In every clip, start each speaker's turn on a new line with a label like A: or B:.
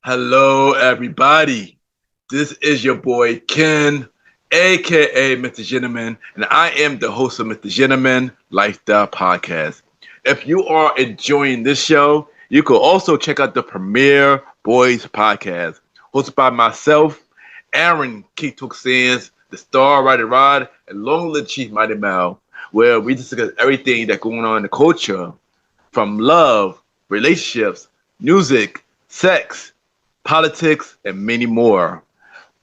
A: Hello, everybody. This is your boy Ken, aka Mr. Gentleman, and I am the host of Mr. Gentleman Lifestyle Podcast. If you are enjoying this show, you can also check out the Premiere Boys Podcast, hosted by myself, Aaron Keetook Sands, the Star Rider Rod, and Long Live Chief Mighty Mal, where we discuss everything that's going on in the culture, from love, relationships, music, sex, politics, and many more.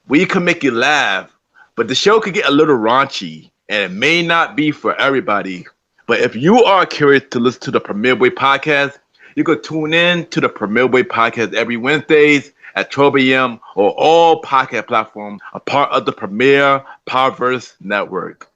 A: We can make you laugh, but the show could get a little raunchy, and it may not be for everybody. But if you are curious to listen to the Premier Way podcast, you can tune in to the Premier Way podcast every Wednesdays at 12 a.m. or all podcast platforms, a part of the Premier Powerverse Network.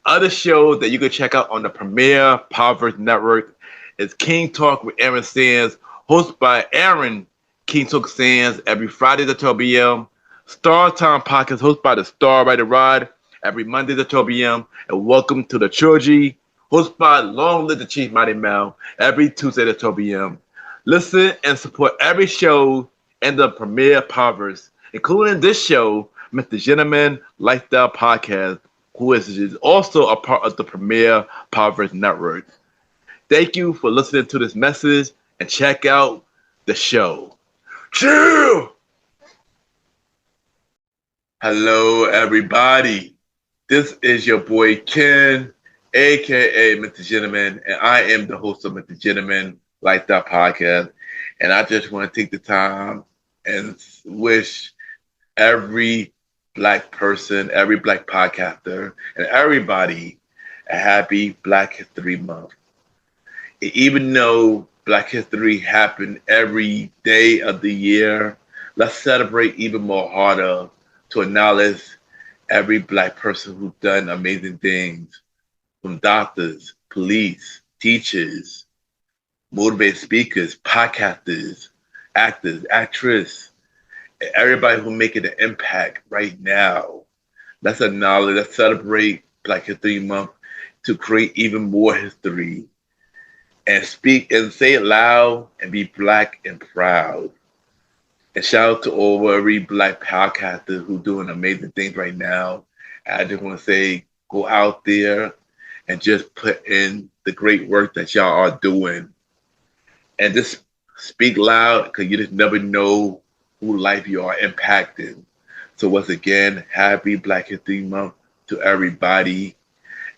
A: Other shows that you can check out on the Premier Powerverse Network is King Talk with Aaron Sands, hosted by Aaron King Talk Sands every Friday at 12 p.m. Star Time Podcast hosted by the Star Rider Rod every Monday at 12 p.m. And Welcome to the Trilogy hosted by Long Live the Chief Mighty Mal every Tuesday at 12 p.m. Listen and support every show in the Premier Powerverse, including this show, Mr. Gentleman Lifestyle Podcast, who is also a part of the Premier Powerverse Network. Thank you for listening to this message and check out the show. Chill! Hello, everybody. This is your boy Ken, aka Mr. Gentleman, and I am the host of Mr. Gentleman Lifestyle Podcast. And I just want to take the time and wish every Black person, every Black podcaster, and everybody a happy Black History Month. Even though Black History happened every day of the year, let's celebrate even more harder to acknowledge every Black person who's done amazing things, from doctors, police, teachers, motivated speakers, podcasters, actors, actresses, and everybody who's making an impact right now. Let's acknowledge, let's celebrate Black History Month to create even more history and speak and say it loud and be Black and proud. And shout out to all every Black podcaster who's doing amazing things right now. I just want to say, go out there and just put in the great work that y'all are doing. And just speak loud, because you just never know who life you are impacting. So once again, happy Black History Month to everybody.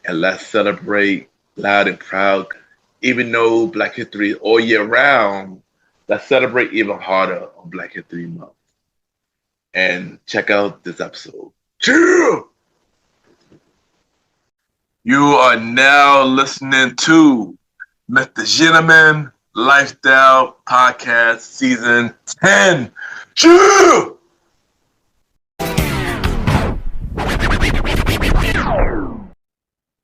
A: And let's celebrate loud and proud. Even though Black History is all year round, let's celebrate even harder on Black History Month. And check out this episode. Chill! You are now listening to Mr. Gentleman Lifestyle Podcast Season 10. Chill!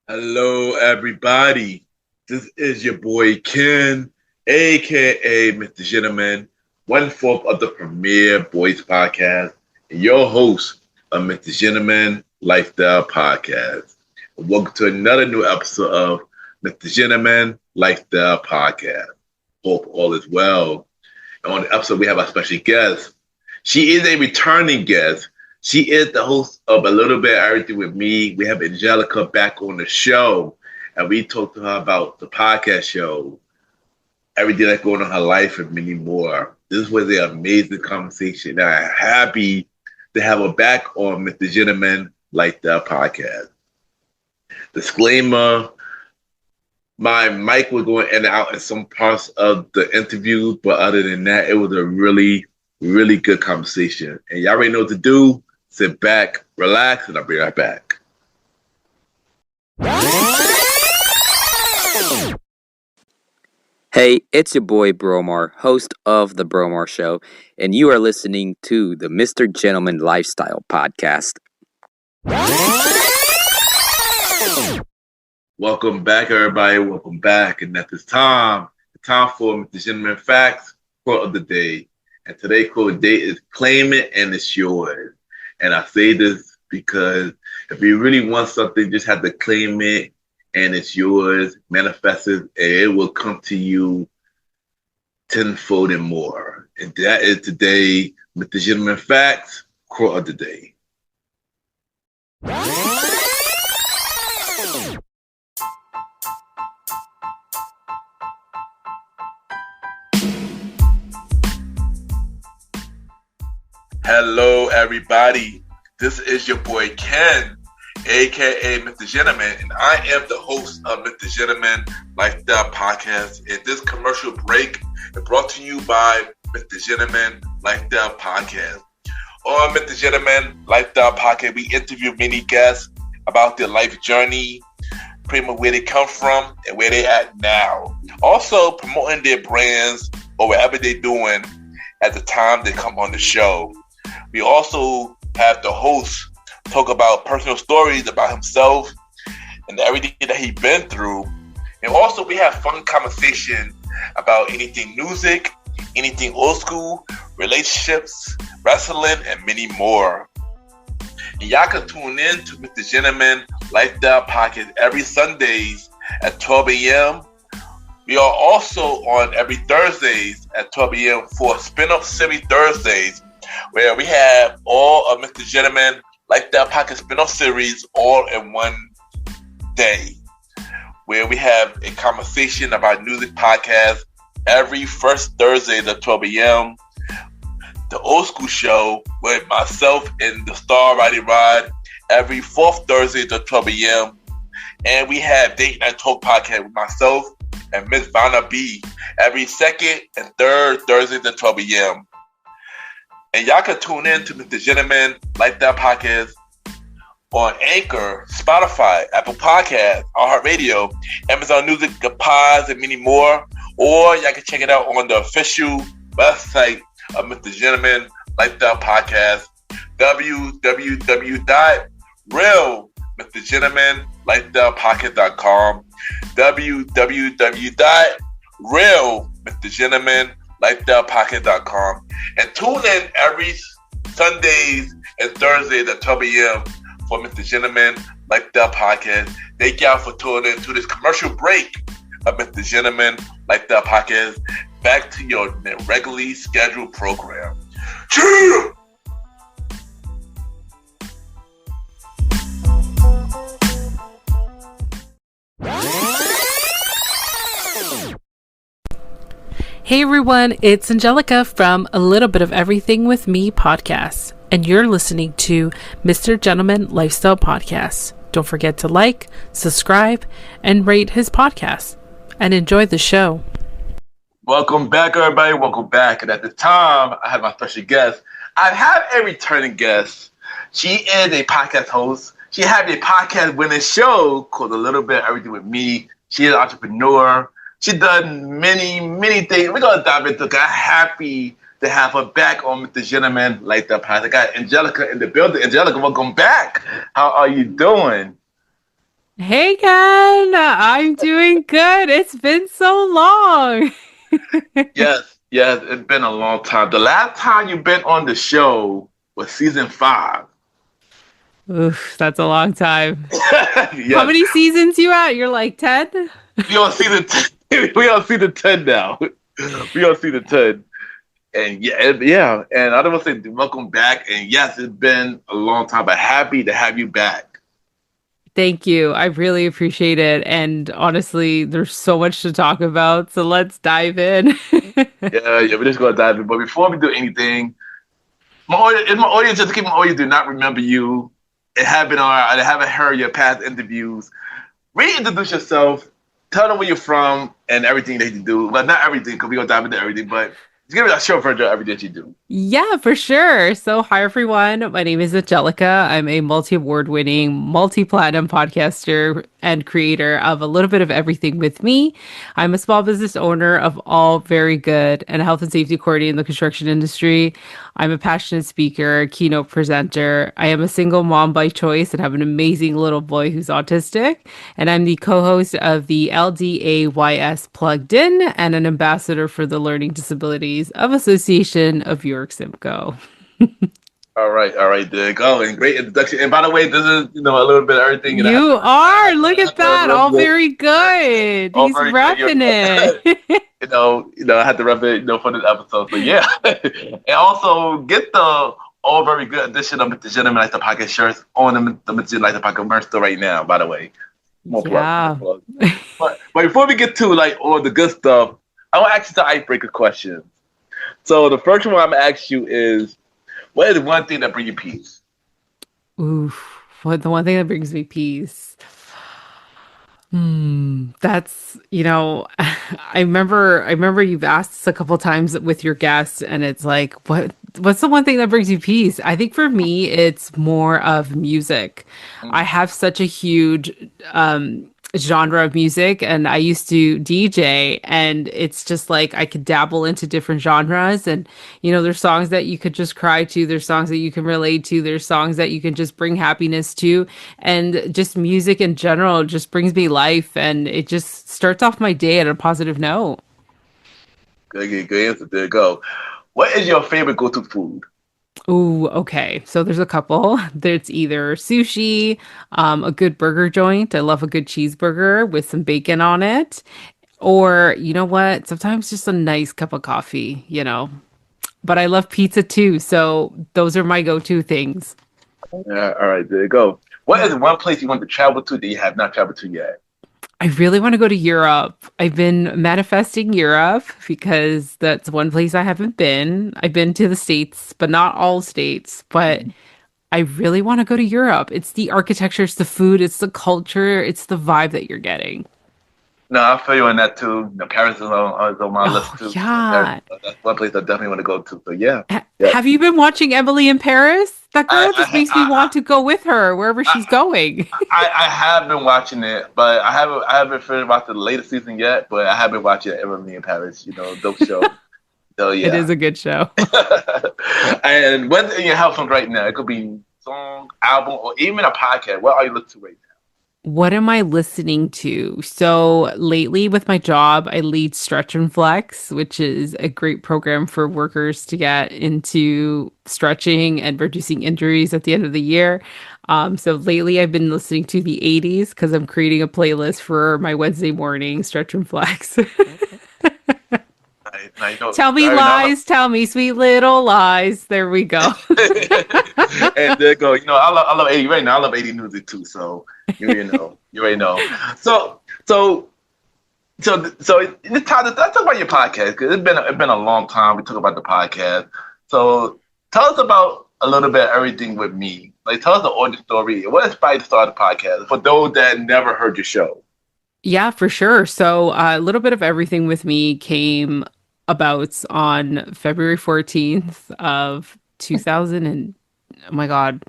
A: Hello, everybody. This is your boy Ken, aka Mr. Gentleman, 1/4 of the Premier Boys Podcast, and your host of Mr. Gentleman Lifestyle Podcast. And welcome to another new episode of Mr. Gentleman Lifestyle Podcast. Hope all is well. And on the episode, we have a special guest. She is a returning guest. She is the host of A Little Bit of Everything with Me. We have Angelica back on the show, and we talked to her about the podcast show, everything that's going on in her life, and many more. This was an amazing conversation. I'm happy to have her back on Mr. Gentleman Lifestyle Podcast. Disclaimer, my mic was going in and out in some parts of the interview, but other than that, it was a really, really good conversation. And y'all already know what to do. Sit back, relax, and I'll be right back.
B: Hey, it's your boy Bromar, host of The Bromar Show, and you are listening to the Mr. Gentleman Lifestyle Podcast.
A: Welcome back, everybody. Welcome back. And at this time, the time for Mr. Gentleman Facts, quote of the day. And today's quote of the day is claim it and it's yours. And I say this because if you really want something, just have to claim it and it's yours, manifest it, and it will come to you tenfold and more. And that is today, Mr. Gentleman Facts, quote of the day. Hello, everybody. This is your boy Ken, aka Mr. Gentleman, and I am the host of Mr. Gentleman Lifestyle Podcast. And this commercial break is brought to you by Mr. Gentleman Lifestyle Podcast. On Mr. Gentleman Lifestyle Podcast, we interview many guests about their life journey, pretty much where they come from and where they at now. Also promoting their brands or whatever they're doing at the time they come on the show. We also have the host talk about personal stories about himself and everything that he's been through. And also we have fun conversation about anything music, anything old school, relationships, wrestling, and many more. And y'all can tune in to Mr. Gentleman Lifestyle Podcast every Sundays at 12 a.m. We are also on every Thursdays at 12 a.m. for Spin-Off Series Thursdays, where we have all of Mr. Gentleman Lifestyle Podcast spin-off series all in one day, where we have a conversation about music podcast every first Thursday at 12 a.m. The Old School Show with myself and the Star Roddy Rod every fourth Thursday at 12 a.m. And we have Date Night Talk Podcast with myself and Miss Vanna B every second and third Thursday at 12 a.m. And y'all can tune in to Mr. Gentleman Lifestyle Podcast on Anchor, Spotify, Apple Podcasts, iHeartRadio, Amazon Music, The Pods, and many more. Or y'all can check it out on the official website of Mr. Gentleman Lifestyle Podcast, www.realmrgentlemanlifestylepodcast.com, www.realmrgentlemanlifestylepodcast.com, and tune in every Sundays and Thursdays at 12 a.m. for Mr. Gentleman Lifestyle Podcast. Thank y'all for tuning in to this commercial break of Mr. Gentleman Lifestyle Podcast. Back to your regularly scheduled program. Cheer!
C: Hey everyone, it's Angelica from A Little Bit of Everything with Me podcast, and you're listening to Mr. Gentleman Lifestyle Podcast. Don't forget to like, subscribe, and rate his podcast, and enjoy the show.
A: Welcome back, everybody. Welcome back. And at the time, I have my special guest. I have a returning guest. She is a podcast host. She has a podcast winning show called A Little Bit of Everything with Me. She is an entrepreneur. She's done many, many things. We're going to dive into it. I'm happy to have her back on Mr. Gentleman Like That Podcast. I got Angelica in the building. Angelica, welcome back. How are you doing?
C: Hey Ken, I'm doing good. It's been so long.
A: Yes, it's been a long time. The last time you've been on the show was season 5.
C: Oof, that's a long time.
A: Yes.
C: How many seasons you at? You're like 10?
A: We on season 10. We on season 10 now. We on season 10. And yeah. And I don't want to say welcome back. And yes, it's been a long time, but happy to have you back.
C: Thank you. I really appreciate it. And honestly, there's so much to talk about. So let's dive in.
A: Yeah, we're just going to dive in. But before we do anything, my audience, just to keep my audience do not remember you and haven't heard your past interviews, reintroduce yourself. Tell them where you're from and everything that you do. Well, not everything, because we're going to dive into everything, but just give it a short version of everything that you do.
C: Yeah, for sure. So, hi, everyone. My name is Angelica. I'm a multi-award winning, multi-platinum podcaster and creator of A Little Bit of Everything with Me. I'm a small business owner of All Very Good and a health and safety coordinator in the construction industry. I'm a passionate speaker, keynote presenter. I am a single mom by choice and have an amazing little boy who's autistic. And I'm the co-host of the LDAYS Plugged In and an ambassador for the Learning Disabilities of Association of York Simcoe.
A: All All right, there you go. And great introduction. And by the way, this is a little bit of everything. And
C: You
A: I
C: are.
A: have to,
C: Look
A: I
C: at
A: have to
C: that.
A: rub
C: All
A: it.
C: very good.
A: All
C: He's
A: very good.
C: repping it.
A: I had to rub it, for this episode. So yeah, and also get the all very good edition of the Gentleman Like the Pocket shirts on the Gentleman Like the Pocket merch store right now. By the way, more plugs, more
C: Yeah.
A: plugs. But before we get to like all the good stuff, I want to ask you some icebreaker questions. So the first one I'm gonna ask you is, what is one thing that brings you peace?
C: Oof. What the one thing that brings me peace? That's, I remember you've asked this a couple times with your guests, and it's like, what's the one thing that brings you peace? I think for me, it's more of music. I have such a huge genre of music, and I used to DJ, and it's just like I could dabble into different genres, and there's songs that you could just cry to, there's songs that you can relate to, there's songs that you can just bring happiness to, and just music in general just brings me life, and it just starts off my day at a positive note.
A: Good answer. There you go. What is your favorite go-to food?
C: Ooh, okay. So there's a couple. There's either sushi, a good burger joint. I love a good cheeseburger with some bacon on it. Or, you know what? Sometimes just a nice cup of coffee. But I love pizza too. So those are my go-to things.
A: Yeah, all right, there you go. What is one place you want to travel to that you have not traveled to yet?
C: I really want to go to Europe. I've been manifesting Europe because that's one place I haven't been. I've been to the States, but not all states. But I really want to go to Europe. It's the architecture, it's the food, it's the culture, it's the vibe that you're getting.
A: No, I feel you on that too. Paris is on my list
C: Oh,
A: too. Paris,
C: yeah.
A: that's one place I definitely want to go to. So yeah, yeah.
C: Have you been watching Emily in Paris? That girl just
A: I,
C: makes me
A: I,
C: want to go with her wherever
A: I,
C: she's going.
A: I have been watching it, but I haven't finished watching the latest season yet. But I have been watching Emily in Paris. Dope show. So
C: It
A: yeah.
C: is a good show.
A: And what's in your headphones right now? It could be song, album, or even a podcast. What are you listening to right
C: What am I listening to? So lately with my job, I lead Stretch and Flex, which is a great program for workers to get into stretching and reducing injuries at the end of the year. So lately I've been listening to the 80s because I'm creating a playlist for my Wednesday morning Stretch and Flex.
A: now?
C: Tell me
A: I already know.
C: lies, tell me sweet little lies. There we go.
A: And there you go. I love 80 right now. I love 80 music too. So you already know. You already know. So it's time to let's talk about your podcast because it's been a long time. We talk about the podcast. So tell us about a little bit of everything with me. Like tell us the origin story. What inspired you to start the podcast for those that never heard your show?
C: Yeah, for sure. So a little bit of everything with me came about on February 14th of 2000 and oh my God,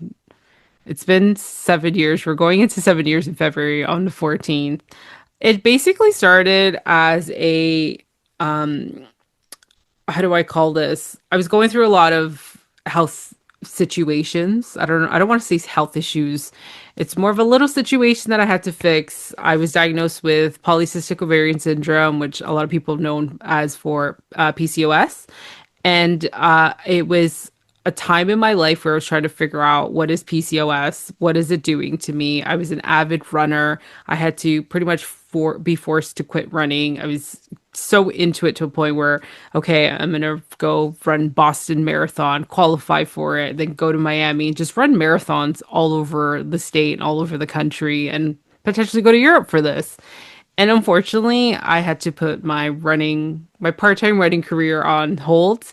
C: it's been 7 years. We're going into 7 years in February on the 14th. It basically started as a how do I call this? I was going through a lot of health situations. I don't want to say health issues. It's more of a little situation that I had to fix. I was diagnosed with polycystic ovarian syndrome, which a lot of people have known as for PCOS. And it was a time in my life where I was trying to figure out what is PCOS, what is it doing to me. I was an avid runner. I had to pretty much be forced to quit running. I was so into it to a point where, okay, I'm gonna go run Boston Marathon, qualify for it, then go to Miami and just run marathons all over the state and all over the country, and potentially go to Europe for this. And unfortunately, I had to put my part-time running career on hold,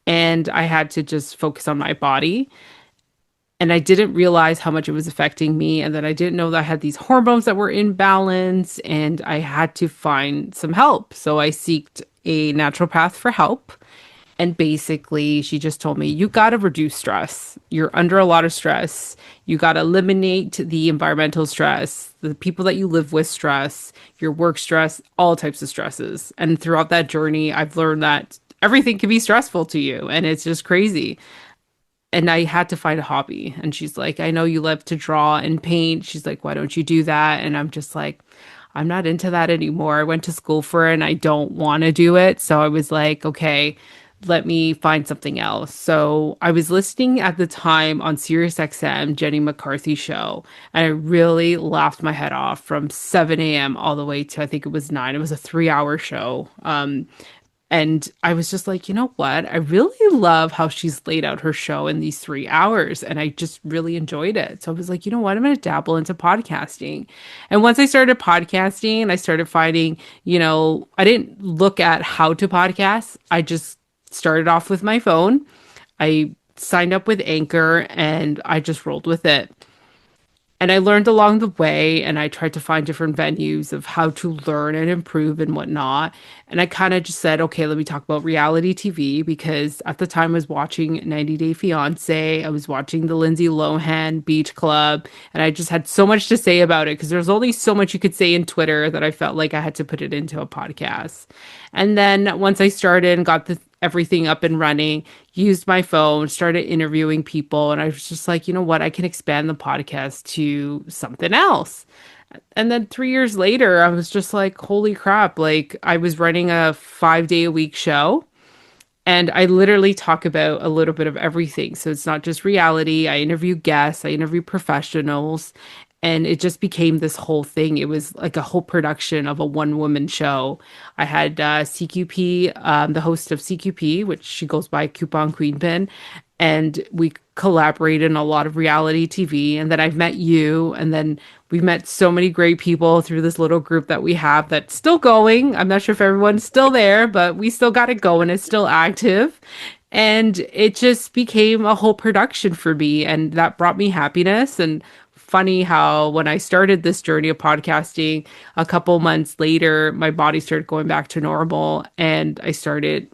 C: and I had to just focus on my body. And I didn't realize how much it was affecting me, and that I didn't know that I had these hormones that were imbalanced, and I had to find some help. So I sought a naturopath for help. And basically, she just told me, you got to reduce stress. You're under a lot of stress. You got to eliminate the environmental stress, the people that you live with stress, your work stress, all types of stresses. And throughout that journey, I've learned that everything can be stressful to you, and it's just crazy. And I had to find a hobby. And she's like, I know you love to draw and paint. She's like, why don't you do that? And I'm just like, I'm not into that anymore. I went to school for it and I don't want to do it. So I was like, okay, let me find something else. So I was listening at the time on SiriusXM, Jenny McCarthy show, and I really laughed my head off from 7 a.m. all the way to I think it was 9. It was a 3 hour show. And I was just like, you know what? I really love how she's laid out her show in these 3 hours. And I just really enjoyed it. So I was like, you know what? I'm going to dabble into podcasting. And once I started podcasting, I started finding, I didn't look at how to podcast. I just started off with my phone. I signed up with Anchor and I just rolled with it. And I learned along the way, and I tried to find different venues of how to learn and improve and whatnot. And I kind of just said, okay, let me talk about reality TV because at the time I was watching 90 Day Fiance, I was watching the Lindsay Lohan Beach Club, and I just had so much to say about it because there's only so much you could say in Twitter that I felt like I had to put it into a podcast. And then once I started and got everything up and running, used my phone, started interviewing people, and I was just like, you know what, I can expand the podcast to something else. And then 3 years later, I was just like, holy crap, like I was running a 5 day a week show. And I literally talk about a little bit of everything. So it's not just reality. I interview guests, I interview professionals, and it just became this whole thing. It was like a whole production of a one woman show. I had CQP, the host of CQP, which she goes by Coupon Queenpin, and we collaborated in a lot of reality TV. And then I've met you, and then we've met so many great people through this little group that we have that's still going. I'm not sure if everyone's still there, but we still got it going. It's still active. And it just became a whole production for me, and that brought me happiness. And funny how when I started this journey of podcasting, a couple months later, my body started going back to normal and I started,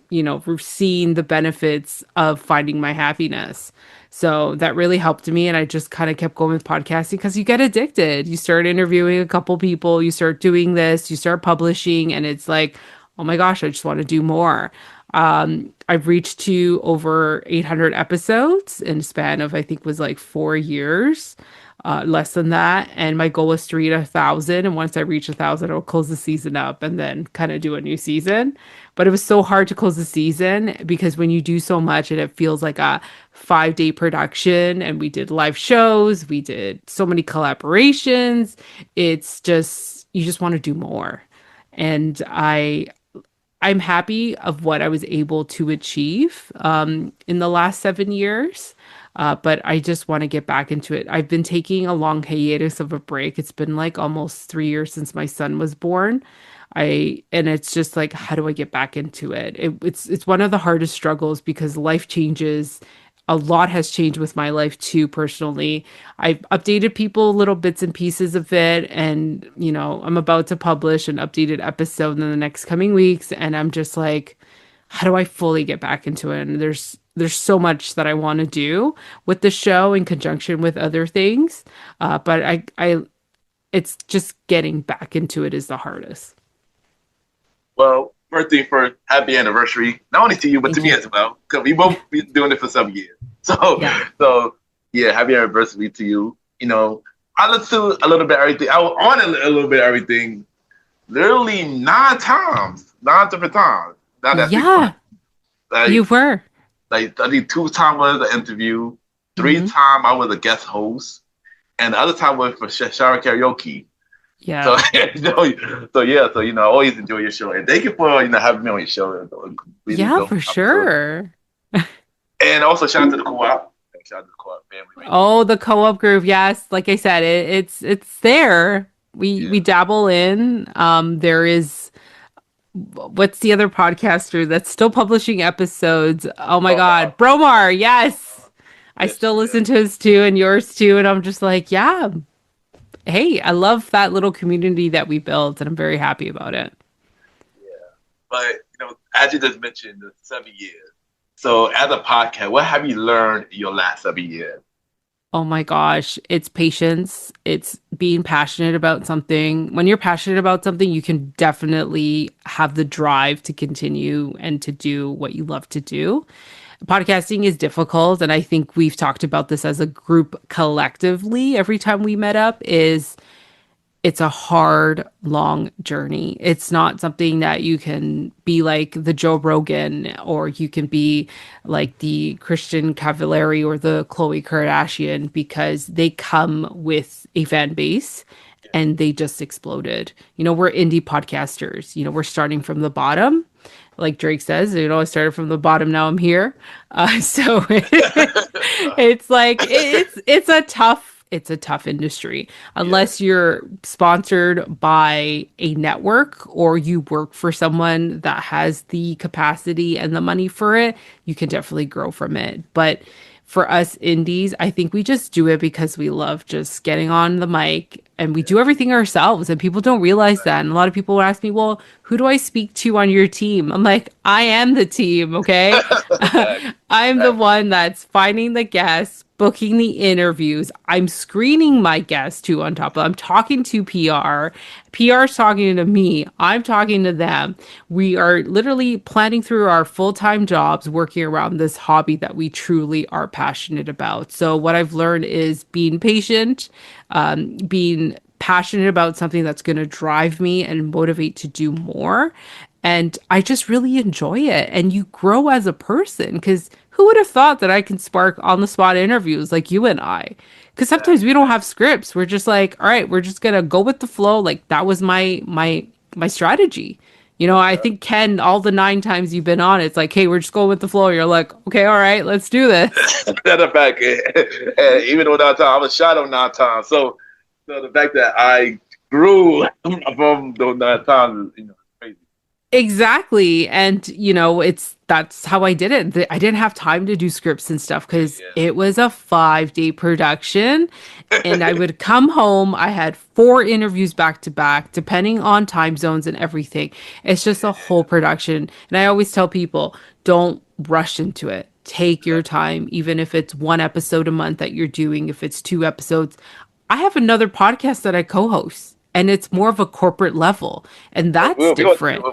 C: seeing the benefits of finding my happiness. So that really helped me. And I just kind of kept going with podcasting because you get addicted. You start interviewing a couple people, you start doing this, you start publishing, and it's like, oh my gosh, I just want to do more. I've reached to over 800 episodes in a span of, I think was like 4 years. Less than that. And my goal was to reach 1,000. And once I reach 1,000, I'll close the season up and then kind of do a new season. But it was so hard to close the season because when you do so much and it feels like a 5 day production, and we did live shows, we did so many collaborations. It's just, you just want to do more. And I'm happy of what I was able to achieve in the last 7 years. But I just want to get back into it. I've been taking a long hiatus of a break. It's been like almost 3 years since my son was born. And it's just like, how do I get back into it? It's one of the hardest struggles because life changes. A lot has changed with my life too, personally. I've updated people little bits and pieces of it, and I'm about to publish an updated episode in the next coming weeks, and I'm just like, how do I fully get back into it? And there's so much that I want to do with the show in conjunction with other things. But I it's just getting back into it is the hardest.
A: Well, first thing first, happy anniversary. Not only to you, but
C: Thank
A: to me
C: you.
A: as well. Because we both been doing it for some years. So,
C: Yeah.
A: so yeah, happy anniversary to you. I listened to a little bit of everything. I was on a little bit of everything literally 9 different times. Now that's
C: Yeah,
A: like,
C: you were.
A: like I think 2 times was an interview, 3
C: Mhm.
A: times I was a guest host, and the other time was for Shara Karaoke.
C: Yeah.
A: So, I always enjoy your show, and thank you for having me on your show. Really
C: Yeah,
A: dope
C: for
A: episode.
C: sure.
A: And also shout out to the co-op. Shout out to the co-op family.
C: Oh, the co-op group. Yes, like I said, it's there. We dabble in. There is, what's the other podcaster that's still publishing episodes? Oh my God, Bromar. Yes. I still listen to his too and yours too. And I'm just like, yeah, hey, I love that little community that we built, and I'm very happy about it.
A: But as you just mentioned, the 7 years. So as a podcast, what have you learned in your last 7 years?
C: Oh my gosh, it's patience. It's being passionate about something. When you're passionate about something, you can definitely have the drive to continue and to do what you love to do. Podcasting is difficult, and I think we've talked about this as a group collectively every time we met up, is it's a hard, long journey. It's not something that you can be like the Joe Rogan, or you can be like the Christian Cavallari or the Khloe Kardashian, because they come with a fan base and they just exploded. We're indie podcasters. We're starting from the bottom. Like Drake says, I started from the bottom, now I'm here. So it's like it's a tough industry
A: Yeah.
C: unless you're sponsored by a network or you work for someone that has the capacity and the money for it. You can definitely grow from it. But for us indies, I think we just do it because we love just getting on the mic, and we do everything ourselves, and people don't realize that. And a lot of people ask me, well, who do I speak to on your team? I'm like, I am the team, okay?
A: Facts.
C: I'm the
A: Facts.
C: one that's finding the guests, booking the interviews. I'm screening my guests too on top of I'm talking to PR. PR's talking to me. I'm talking to them. We are literally planning through our full-time jobs, working around this hobby that we truly are passionate about. So what I've learned is being patient, being passionate about something that's going to drive me and motivate to do more. And I just really enjoy it. And you grow as a person, because who would have thought that I can spark on the spot interviews like you and I? Because sometimes
A: Facts.
C: we don't have scripts. We're just like, all right, we're just gonna go with the flow. Like that was my strategy. I
A: Yeah.
C: think Ken, all the 9 times you've been on, it's like, hey, we're just going with the flow. You're like, okay, all right, let's do this.
A: The fact, even though that time I was shot on 9 times, so the fact that I grew from those 9 times, is crazy.
C: Exactly. And, that's how I did it. I didn't have time to do scripts and stuff because it was a 5-day production. And I
A: Yeah.
C: would come home. I had 4 interviews back to back, depending on time zones and everything. It's just a whole production. And I always tell people, don't rush into it. Take your time, even if it's 1 episode a month that you're doing, if it's 2 episodes. I have another podcast that I co-host, and it's more of a corporate level, and that's
A: We're gonna
C: different.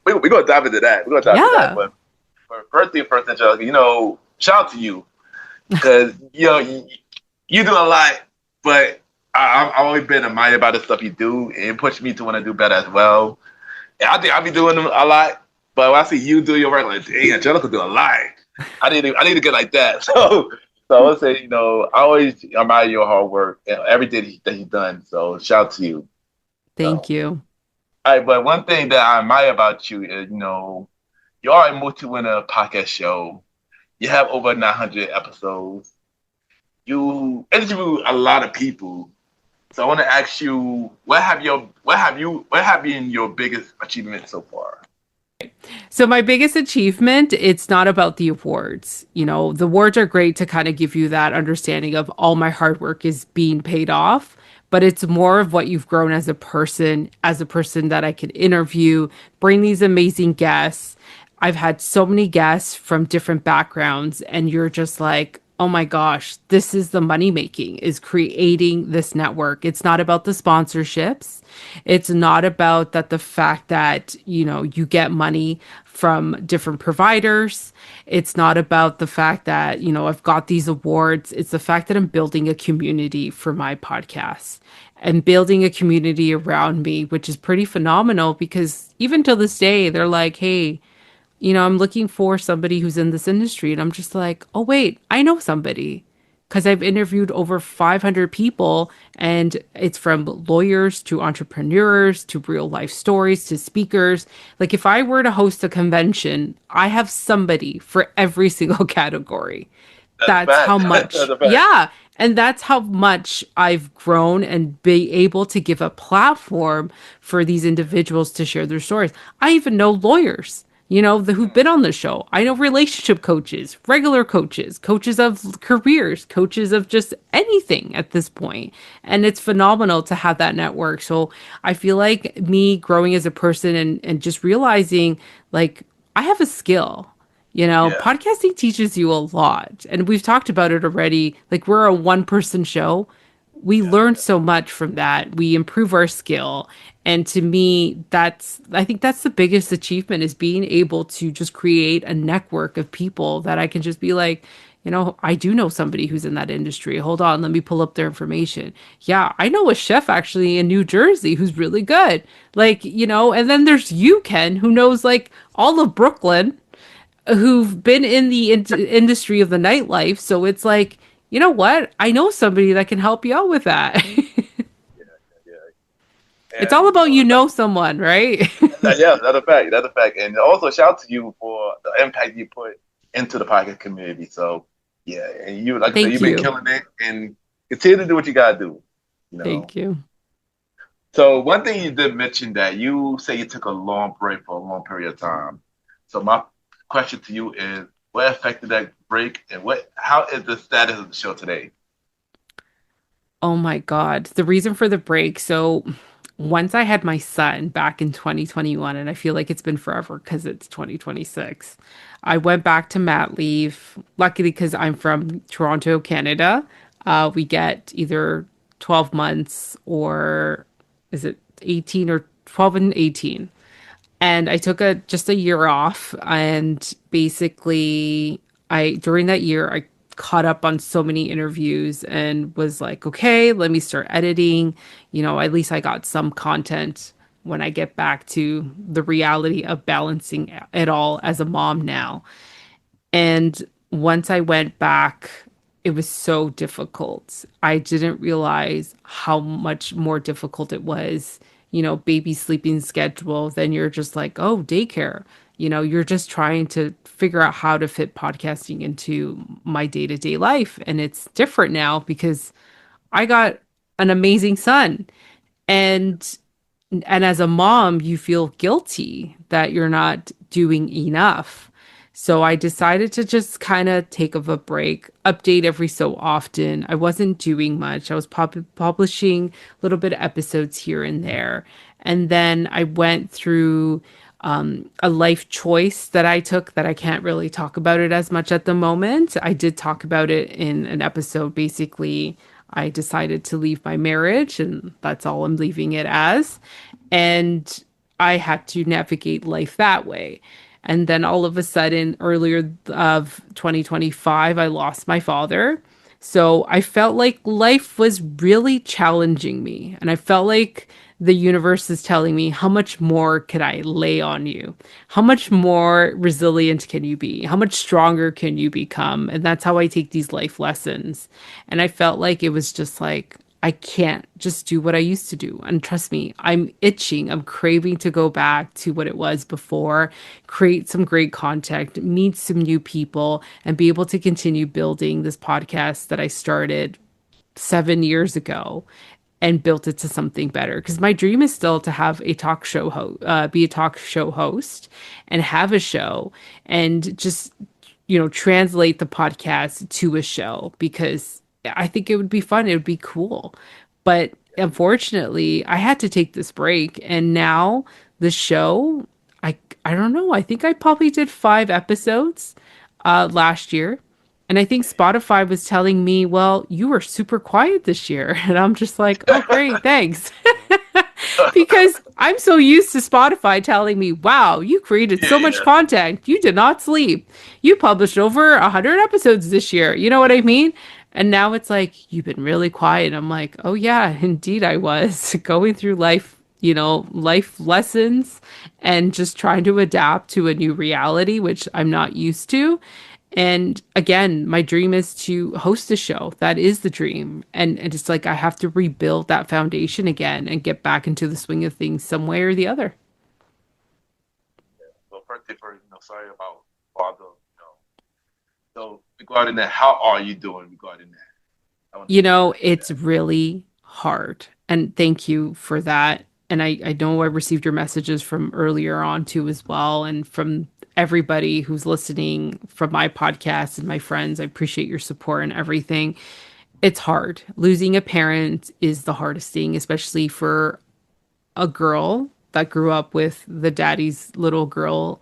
A: we gonna dive into that. We're gonna dive into that.
C: Yeah.
A: But first thing first, Angelica, shout out to you because you do a lot, but I've always been admired by the stuff you do, and it pushed me to want to do better as well. And I think I'll be doing them a lot, but when I see you do your work, like, dang, Angelica do a lot. I need to get like that. So I would say, I always admire your hard work and everything that you've done. So shout out to you.
C: Thank
A: So,
C: you.
A: all right, but one thing that I admire about you is, you are a multi-winner podcast show. You have over 900 episodes. You interview a lot of people. So I want to ask you, what have been your biggest achievement so far?
C: So my biggest achievement, it's not about the awards. The awards are great to kind of give you that understanding of all my hard work is being paid off, but it's more of what you've grown as a person that I could interview, bring these amazing guests. I've had so many guests from different backgrounds, and you're just like, oh my gosh, this is the money making, is creating this network. It's not about the sponsorships. It's not about that the fact that, you get money from different providers. It's not about the fact that, I've got these awards. It's the fact that I'm building a community for my podcast and building a community around me, which is pretty phenomenal because even till this day, they're like, hey, I'm looking for somebody who's in this industry. And I'm just like, oh, wait, I know somebody. Because I've interviewed over 500 people, and it's from lawyers to entrepreneurs to real life stories to speakers. Like, if I were to host a convention, I have somebody for every single category.
A: That's a
C: That's how
A: fact. That's
C: much,
A: a fact.
C: yeah. And that's how much I've grown and be able to give a platform for these individuals to share their stories. I even know lawyers, who've been on the show. I know relationship coaches, regular coaches, coaches of careers, coaches of just anything at this point. And it's phenomenal to have that network. So I feel like me growing as a person and just realizing like I have a skill.
A: Yeah.
C: Podcasting teaches you a lot. And we've talked about it already. Like we're a one-person show. we
A: Yeah,
C: learn so much from that. We improve our skill. And to me, I think that's the biggest achievement is being able to just create a network of people that I can just be like, I do know somebody who's in that industry. Hold on, let me pull up their information. Yeah, I know a chef actually in New Jersey who's really good. Like, and then there's you, Ken, who knows like all of Brooklyn, who've been in the industry of the nightlife. So it's like, you know what? I know somebody that can help you out with that.
A: yeah,
C: It's
A: yeah.
C: all
A: And
C: about someone, right?
A: yeah, that's a fact. That's a fact. And also shout out to you for the impact you put into the podcast community. So yeah, and you, like I said,
C: Thank
A: you've been
C: you.
A: killing it, and continue to do what you gotta do. You know.
C: Thank you.
A: So one thing you did mention that you say you took a long break for a long period of time. So my question to you is, what affected that break, and how is the status of the show today?
C: Oh my God. The reason for the break. So once I had my son back in 2021, and I feel like it's been forever because it's 2026, I went back to mat leave. Luckily, because I'm from Toronto, Canada, we get either 12 months or is it 18 or 12 and 18. And I took a year off, and basically I during that year I caught up on so many interviews and was like, okay, let me start editing. At least I got some content when I get back to the reality of balancing it all as a mom now. And once I went back, it was so difficult. I didn't realize how much more difficult it was, baby sleeping schedule. Then you're just like, oh, daycare. You're just trying to figure out how to fit podcasting into my day-to-day life. And it's different now because I got an amazing son. And as a mom, you feel guilty that you're not doing enough. So I decided to just kind of take of a break, update every so often. I wasn't doing much. I was publishing a little bit of episodes here and there. And then I went through a life choice that I took that I can't really talk about it as much at the moment. I did talk about it in an episode. Basically, I decided to leave my marriage, and that's all I'm leaving it as. And I had to navigate life that way. And then all of a sudden, earlier of 2025, I lost my father. So I felt like life was really challenging me. And I felt like the universe is telling me, how much more could I lay on you? How much more resilient can you be? How much stronger can you become? And that's how I take these life lessons. And I felt like it was just like, I can't just do what I used to do. And trust me, I'm itching. I'm craving to go back to what it was before, create some great content, meet some new people, and be able to continue building this podcast that I started 7 years ago and built it to something better. Because my dream is still to have a be a talk show host and have a show and just, translate the podcast to a show because I think it would be fun. It would be cool. But unfortunately, I had to take this break. And now the show, I don't know. I think I probably did 5 episodes last year. And I think Spotify was telling me, well, you were super quiet this year. And I'm just like, oh, great, thanks. Because I'm so used to Spotify telling me, wow, you created
A: Yeah,
C: so much
A: yeah,
C: content. You did not sleep. You published over 100 episodes this year. You know what I mean? And now it's like, you've been really quiet. I'm like, oh, yeah, indeed I was going through life, life lessons and just trying to adapt to a new reality, which I'm not used to. And again, my dream is to host a show. That is the dream. And it's like I have to rebuild that foundation again and get back into the swing of things some way or the other.
A: so first thing first, sorry about father. So regarding that, how are you doing regarding that? I want to make sure I get
C: It's really hard. And thank you for that. And I know I received your messages from earlier on too as well. And from everybody who's listening from my podcast and my friends. I appreciate your support and everything. It's hard. Losing a parent is the hardest thing, especially for a girl that grew up with the daddy's little girl.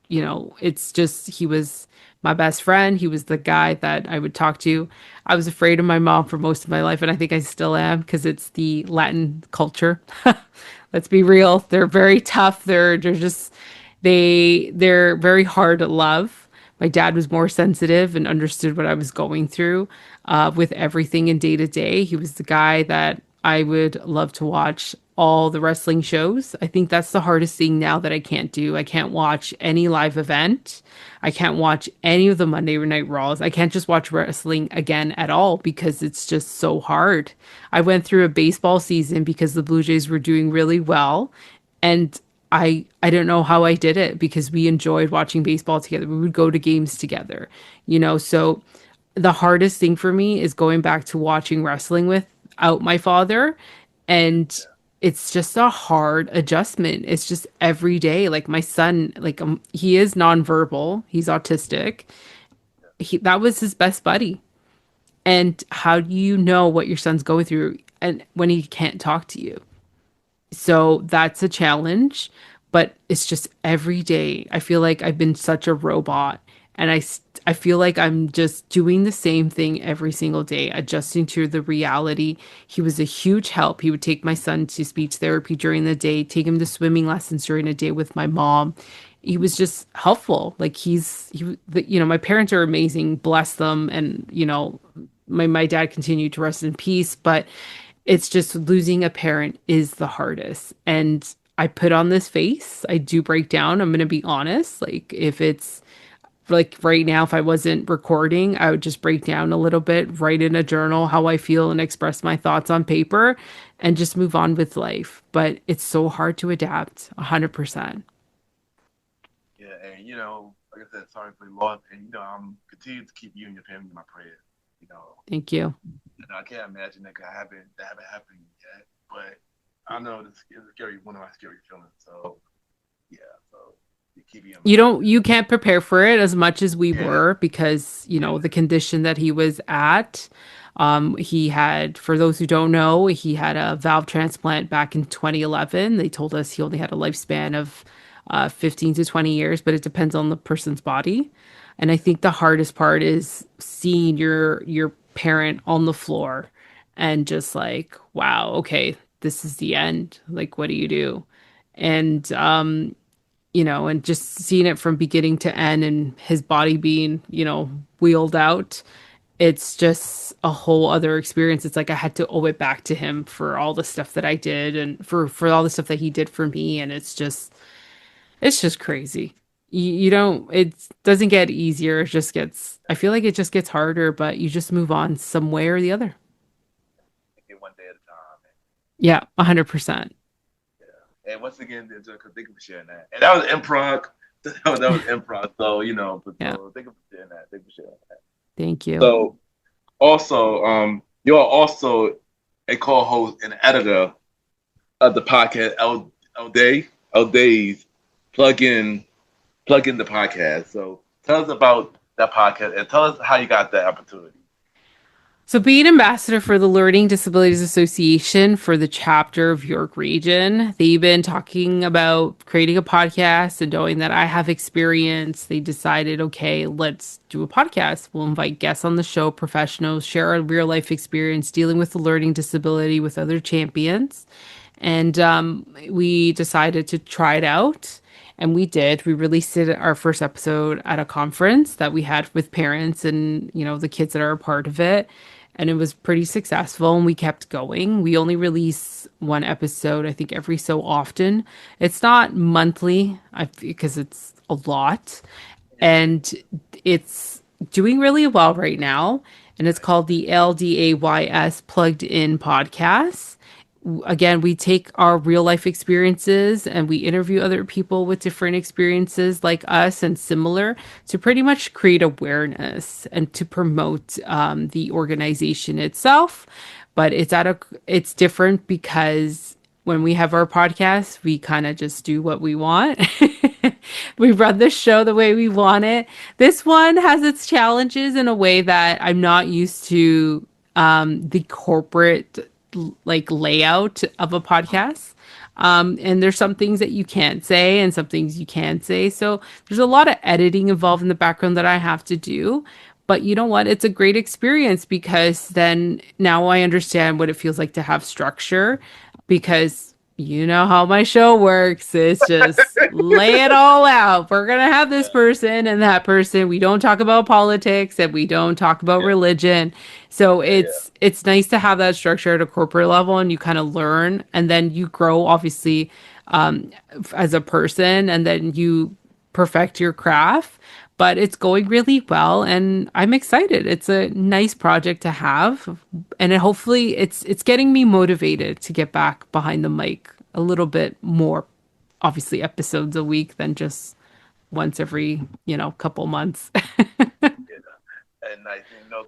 C: It's just he was my best friend. He was the guy that I would talk to. I was afraid of my mom for most of my life, and I think I still am because it's the Latin culture. Let's be real. They're very tough. They're just they're very hard to love. My dad was more sensitive and understood what I was going through with everything in day to day. He was the guy that I would love to watch all the wrestling shows. I think that's the hardest thing now that I can't do. I can't watch any live event. I can't watch any of the Monday Night Raws. I can't just watch wrestling again at all because it's just so hard. I went through a baseball season because the Blue Jays were doing really well, and I don't know how I did it because we enjoyed watching baseball together. We would go to games together, so the hardest thing for me is going back to watching wrestling without my father. And it's just a hard adjustment. It's just every day. Like my son, like he is nonverbal, he's autistic. That was his best buddy. And how do you know what your son's going through and when he can't talk to you? So that's a challenge, but it's just every day. I feel like I've been such a robot, and I feel like I'm just doing the same thing every single day, adjusting to the reality. He was a huge help. He would take my son to speech therapy during the day, take him to swimming lessons during the day with my mom. He was just helpful. Like my parents are amazing, bless them, and my dad continued to rest in peace, but it's just losing a parent is the hardest. And I put on this face. I do break down. I'm going to be honest. Like, if it's like right now, if I wasn't recording, I would just break down a little bit, write in a journal how I feel and express my thoughts on paper and just move on with life. But it's so hard to adapt 100%.
A: Yeah, and like I said, sorry for your loss, and I'm continuing to keep you and your family in my prayers.
C: Thank you.
A: I can't imagine that haven't happened yet, but I know this is scary, one of my scary feelings. So yeah, so you keep me in
C: You
A: mind.
C: don't, you can't prepare for it as much as we
A: Yeah,
C: were because, the condition that he was at. He had, for those who don't know, he had a valve transplant back in 2011. They told us he only had a lifespan of 15 to 20 years, but it depends on the person's body. And I think the hardest part is seeing your parent on the floor and just like, wow, okay, this is the end. Like, what do you do? And and just seeing it from beginning to end and his body being, wheeled out, it's just a whole other experience. It's like I had to owe it back to him for all the stuff that I did and for all the stuff that he did for me. And it's just crazy. You don't, it doesn't get easier. It just gets, I feel like it just gets harder, but you just move on some way or the other.
A: take it one day at a time.
C: Yeah, 100%.
A: And once again, Angelica, thank you for sharing that. And that was improv. That was improv. So but
C: Yeah,
A: thank you for sharing that. Thank you for sharing that.
C: thank you.
A: So also, you're also a co-host and editor of the podcast L Days plug in the podcast. So tell us about that podcast and tell us how you got that opportunity.
C: So, being ambassador for the Learning Disabilities Association for the chapter of York Region, they've been talking about creating a podcast, and knowing that I have experience, they decided, okay, let's do a podcast. We'll invite guests on the show, professionals, share our real life experience dealing with the learning disability with other champions. And we decided to try it out. And we did. We released our first episode at a conference that we had with parents and, the kids that are a part of it. And it was pretty successful and we kept going. We only release one episode, I think, every so often. It's not monthly because it's a lot. And it's doing really well right now. And it's called the LDAYS Plugged In Podcast. Again, we take our real life experiences and we interview other people with different experiences like us and similar to pretty much create awareness and to promote the organization itself. But it's different because when we have our podcast, we kind of just do what we want. We run the show the way we want it. This one has its challenges in a way that I'm not used to the corporate like layout of a podcast. And there's some things that you can't say and some things you can say. So there's a lot of editing involved in the background that I have to do. But you know what? It's a great experience because then now I understand what it feels like to have structure because you know how my show works. It's just lay it all out. We're going to have this person and that person. We don't talk about politics and we don't talk about
A: Yeah,
C: religion. So
A: yeah, yeah.
C: it's nice to have that structure at a corporate level and you kind of learn and then you grow obviously as a person and then you perfect your craft, but it's going really well and I'm excited. It's a nice project to have and hopefully it's getting me motivated to get back behind the mic a little bit more, obviously episodes a week than just once every, couple months.
A: And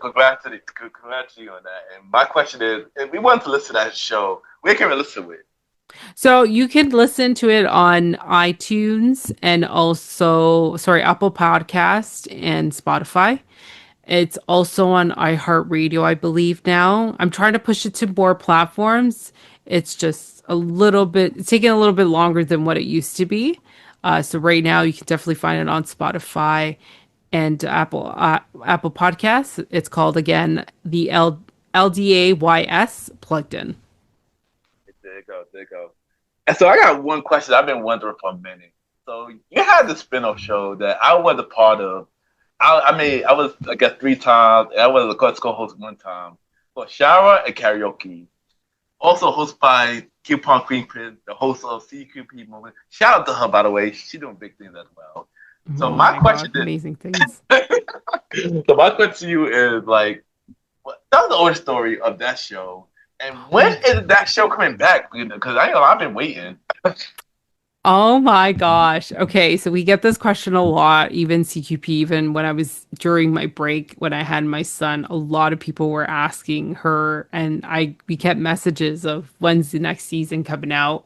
A: congrats to you on that. And my question is, if we want to listen to that show, where can we listen to it?
C: So you can listen to it on iTunes and also, sorry, Apple Podcast and Spotify. It's also on iHeartRadio, I believe now. I'm trying to push it to more platforms. It's just it's taking a little bit longer than what it used to be. So right now you can definitely find it on Spotify and Apple Podcasts. It's called again the LDAYS plugged in.
A: There you go, there you go. And so I got one question I've been wondering for a minute. So you had the spin-off show that I was a part of. I was, I guess, 3 times, and I was a co-host one time for Shower and Karaoke. Also hosted by Coupon Queen Pin, the host of CQP Moment. Shout out to her, by the way. She's doing big things as well. So
C: Oh
A: my
C: my
A: question
C: God, amazing things.
A: so my question to you is like, tell the origin story of that show, and when is that show coming back? Because I know I've been waiting.
C: Oh my gosh. Okay, so we get this question a lot, even CQP, even when I was during my break when I had my son, a lot of people were asking her and we kept messages of when's the next season coming out.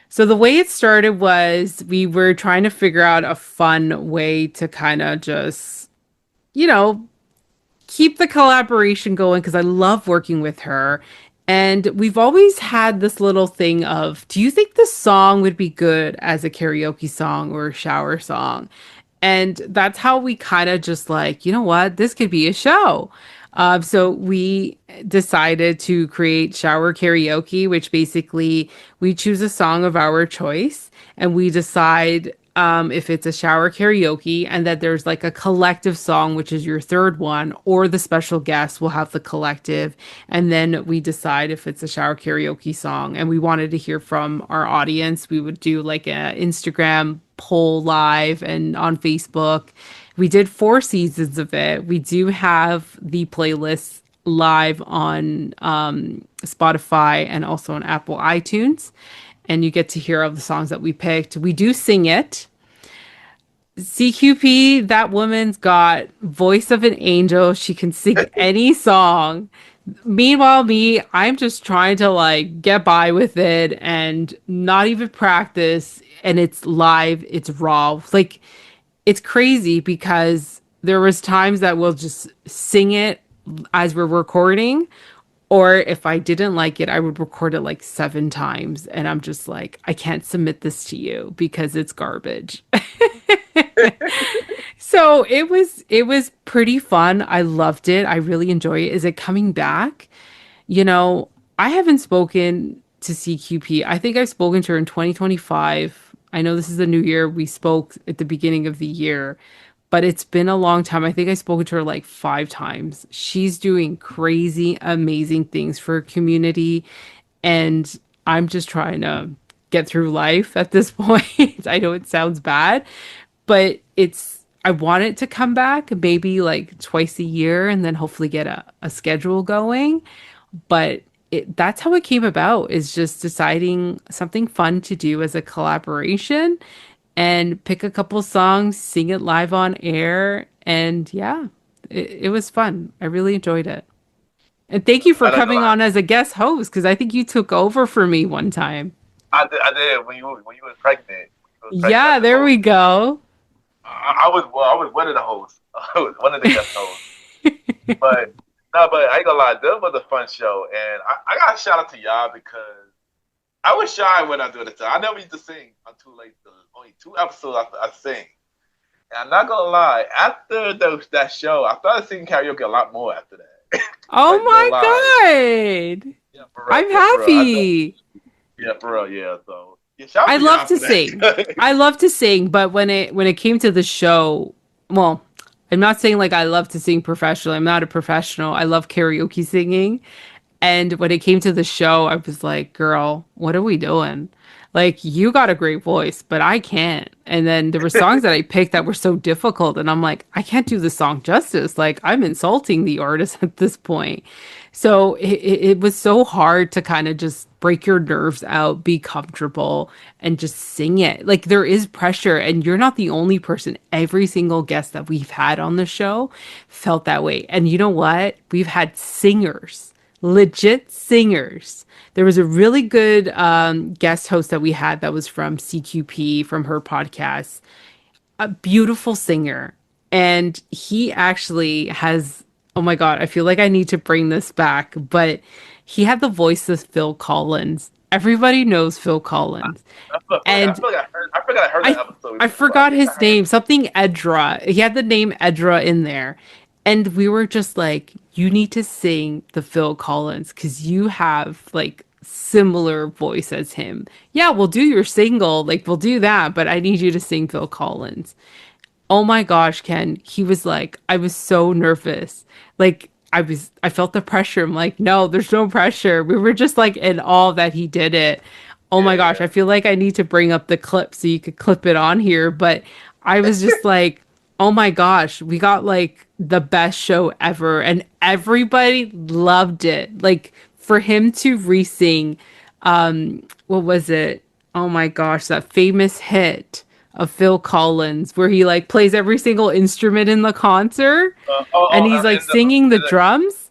C: So the way it started was we were trying to figure out a fun way to kind of just, you know, keep the collaboration going because I love working with her. And we've always had this little thing of, do you think this song would be good as a karaoke song or a shower song? And that's how we kind of just like, you know what, this could be a show. So we decided to create shower karaoke, which basically we choose a song of our choice and we decide if it's a shower karaoke and that there's like a collective song, which is your third one, or the special guest will have the collective. And then we decide if it's a shower karaoke song. And we wanted to hear from our audience. We would do like a Instagram poll live and on Facebook. We did 4 seasons of it. We do have the playlist live on Spotify and also on Apple iTunes. And you get to hear all the songs that we picked. We do sing it. CQP, that woman's got voice of an angel. She can sing any song. Meanwhile, me, I'm just trying to like get by with it and not even practice. And it's live, it's raw. Like it's crazy because there was times that we'll just sing it as we're recording, or if I didn't like it, I would record it like 7 times and I'm just like, I can't submit this to you because it's garbage. So it was pretty fun. I loved it. I really enjoy it. Is it coming back? You know, I haven't spoken to CQP. I think I've spoken to her in 2025. I know this is the new year. We spoke at the beginning of the year, but it's been a long time. I think I've spoken to her like 5 times. She's doing crazy, amazing things for her community. And I'm just trying to get through life at this point. I know it sounds bad, but I want it to come back maybe like twice a year and then hopefully get a schedule going. But that's how it came about is just deciding something fun to do as a collaboration and pick a couple songs, sing it live on air. And yeah, it was fun. I really enjoyed it. And thank you for
A: I don't know.
C: coming on as a guest host because I think you took over for me one time.
A: I did when you were pregnant. You was pregnant
C: Yeah,
A: as a
C: there
A: host.
C: we go.
A: I was one of the hosts. I was one of the guest hosts. But no, but I ain't gonna lie, that was a fun show, and I got to shout out to y'all because I was shy when I do the time. I never used to sing until like the only 2 episodes I sing. And I'm not gonna lie, after that show, I started singing karaoke a lot more after that.
C: Oh
A: Like no lie.
C: my God.
A: Yeah, for real.
C: I'm
A: Yeah, for real. I know.
C: happy.
A: Yeah, for real. Yeah. So yeah, shout out
C: I
A: to
C: love
A: y'all
C: to
A: for
C: sing.
A: that.
C: I love to sing, but when it came to the show, well, I'm not saying like I love to sing professionally. I'm not a professional. I love karaoke singing. And when it came to the show, I was like, girl, what are we doing? Like, you got a great voice, but I can't. And then there were songs that I picked that were so difficult. And I'm like, I can't do the song justice. Like, I'm insulting the artist at this point. So it was so hard to kind of just break your nerves out, be comfortable, and just sing it. Like, there is pressure, and you're not the only person. Every single guest that we've had on the show felt that way. And you know what? We've had singers, legit singers. There was a really good guest host that we had that was from CQP, from her podcast, a beautiful singer. And he actually has, oh my God, I feel like I need to bring this back, but he had the voice of Phil Collins. Everybody knows Phil Collins. And
A: I feel like I heard that
C: I
A: episode
C: I
A: before. I
C: forgot
A: think I
C: his
A: heard.
C: name, something Edra. He had the name Edra in there. And we were just like, you need to sing the Phil Collins because you have like similar voice as him. Yeah, we'll do your single, like we'll do that, but I need you to sing Phil Collins. Oh my gosh, Ken, he was like, I was so nervous. Like, I felt the pressure. I'm like, no, there's no pressure. We were just like in awe that he did it. Oh
A: Yeah,
C: my gosh,
A: yeah.
C: I feel like I need to bring up the clip so you could clip it on here. But I was just like, oh my gosh, we got like the best show ever. And everybody loved it. Like, for him to re-sing, what was it? Oh my gosh, that famous hit of Phil Collins where he like plays every single instrument in the concert and he's like singing the drums.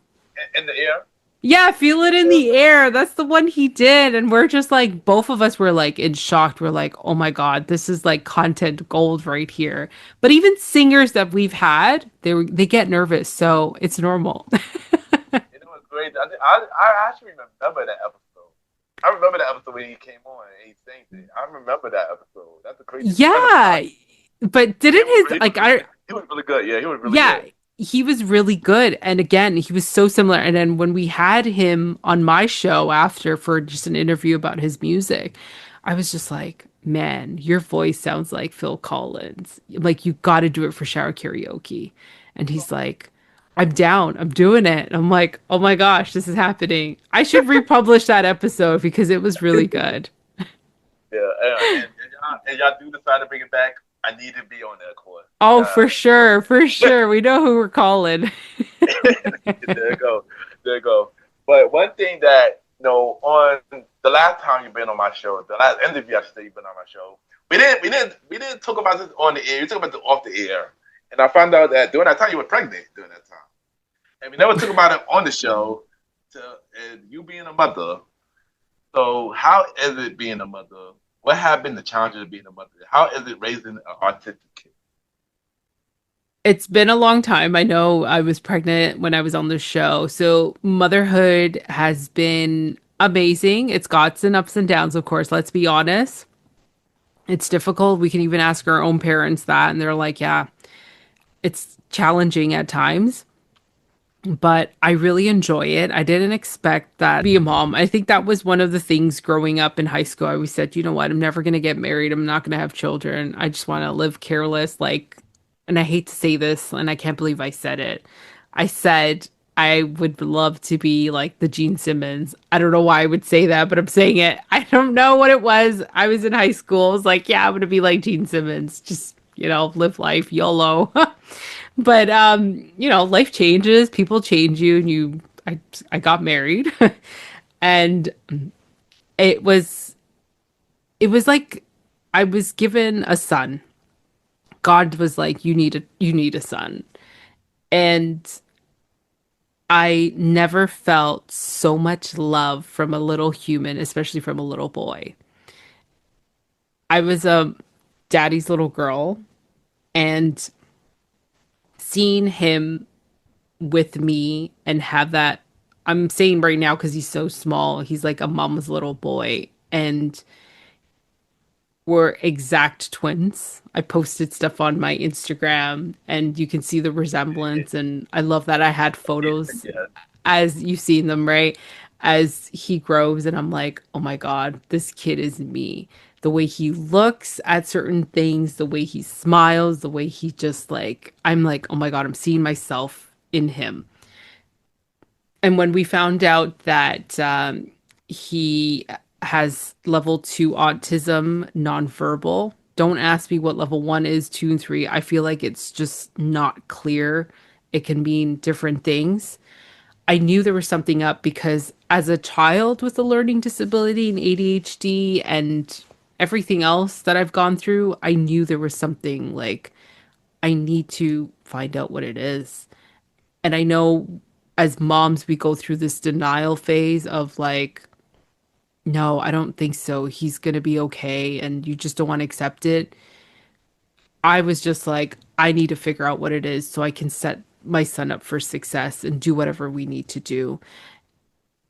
A: In the air.
C: Yeah, feel it in the air. That's the one he did. And we're just like, both of us were like in shock. We're like, oh my God, this is like content gold right here. But even singers that we've had, they get nervous. So it's normal.
A: It was great. I actually remember that episode. I remember that episode when he came on and he sang it. I remember that episode. That's a crazy.
C: Yeah. But
A: He
C: didn't
A: was,
C: his
A: he was
C: like
A: really,
C: I
A: he was really good. Yeah, he was really
C: yeah,
A: good.
C: he was really good. And again, he was so similar. And then when we had him on my show after for just an interview about his music, I was just like, man, your voice sounds like Phil Collins. Like, you got to do it for shower karaoke. And he's like, I'm down. I'm doing it. And I'm like, oh my gosh, this is happening. I should republish that episode because it was really good.
A: Yeah, and y'all do decide to bring it back. I need to be on that course.
C: Oh, for sure. For sure. We know who we're calling.
A: There you go. There you go. But one thing that, on the last time you've been on my show, the last interview I should say you've been on my show, we didn't talk about this on the air. We talked about it off the air. And I found out that during that time you were pregnant during that time. And we never talked about it on the show and you being a mother. So how is it being a mother? What have been the challenges of being a mother? How is it raising an autistic kid?
C: It's been a long time. I know I was pregnant when I was on the show. So motherhood has been amazing. It's got some ups and downs, of course. Let's be honest. It's difficult. We can even ask our own parents that, and they're like, yeah, it's challenging at times, but I really enjoy it. I didn't expect that to be a mom. I think that was one of the things growing up in high school. I always said, you know what? I'm never going to get married. I'm not going to have children. I just want to live careless. Like, and I hate to say this, and I can't believe I said it. I said I would love to be like the Gene Simmons. I don't know why I would say that, but I'm saying it. I don't know what it was. I was in high school. I was like, yeah, I'm going to be like Gene Simmons. Just, live life, YOLO. But life changes, people change you, and I got married. And it was like I was given a son. God was like, you need a son. And I never felt so much love from a little human, especially from a little boy. I was a daddy's little girl, and seeing him with me and have that, I'm saying right now because he's so small, he's like a mom's little boy. and we're exact twins. I posted stuff on my Instagram and you can see the resemblance. And I love that I had photos
A: Yeah.
C: as you've seen them, right? As he grows, and I'm like, oh my God, this kid is me. The way he looks at certain things, the way he smiles, the way he just like, I'm like, oh my God, I'm seeing myself in him. And when we found out that he has level two autism, nonverbal, don't ask me what level one is, two, and three. I feel like it's just not clear. It can mean different things. I knew there was something up because as a child with a learning disability and ADHD and everything else that I've gone through, I knew there was something like I need to find out what it is. And I know as moms, we go through this denial phase of like, no, I don't think so. He's going to be okay. And you just don't want to accept it. I was just like, I need to figure out what it is so I can set my son up for success and do whatever we need to do.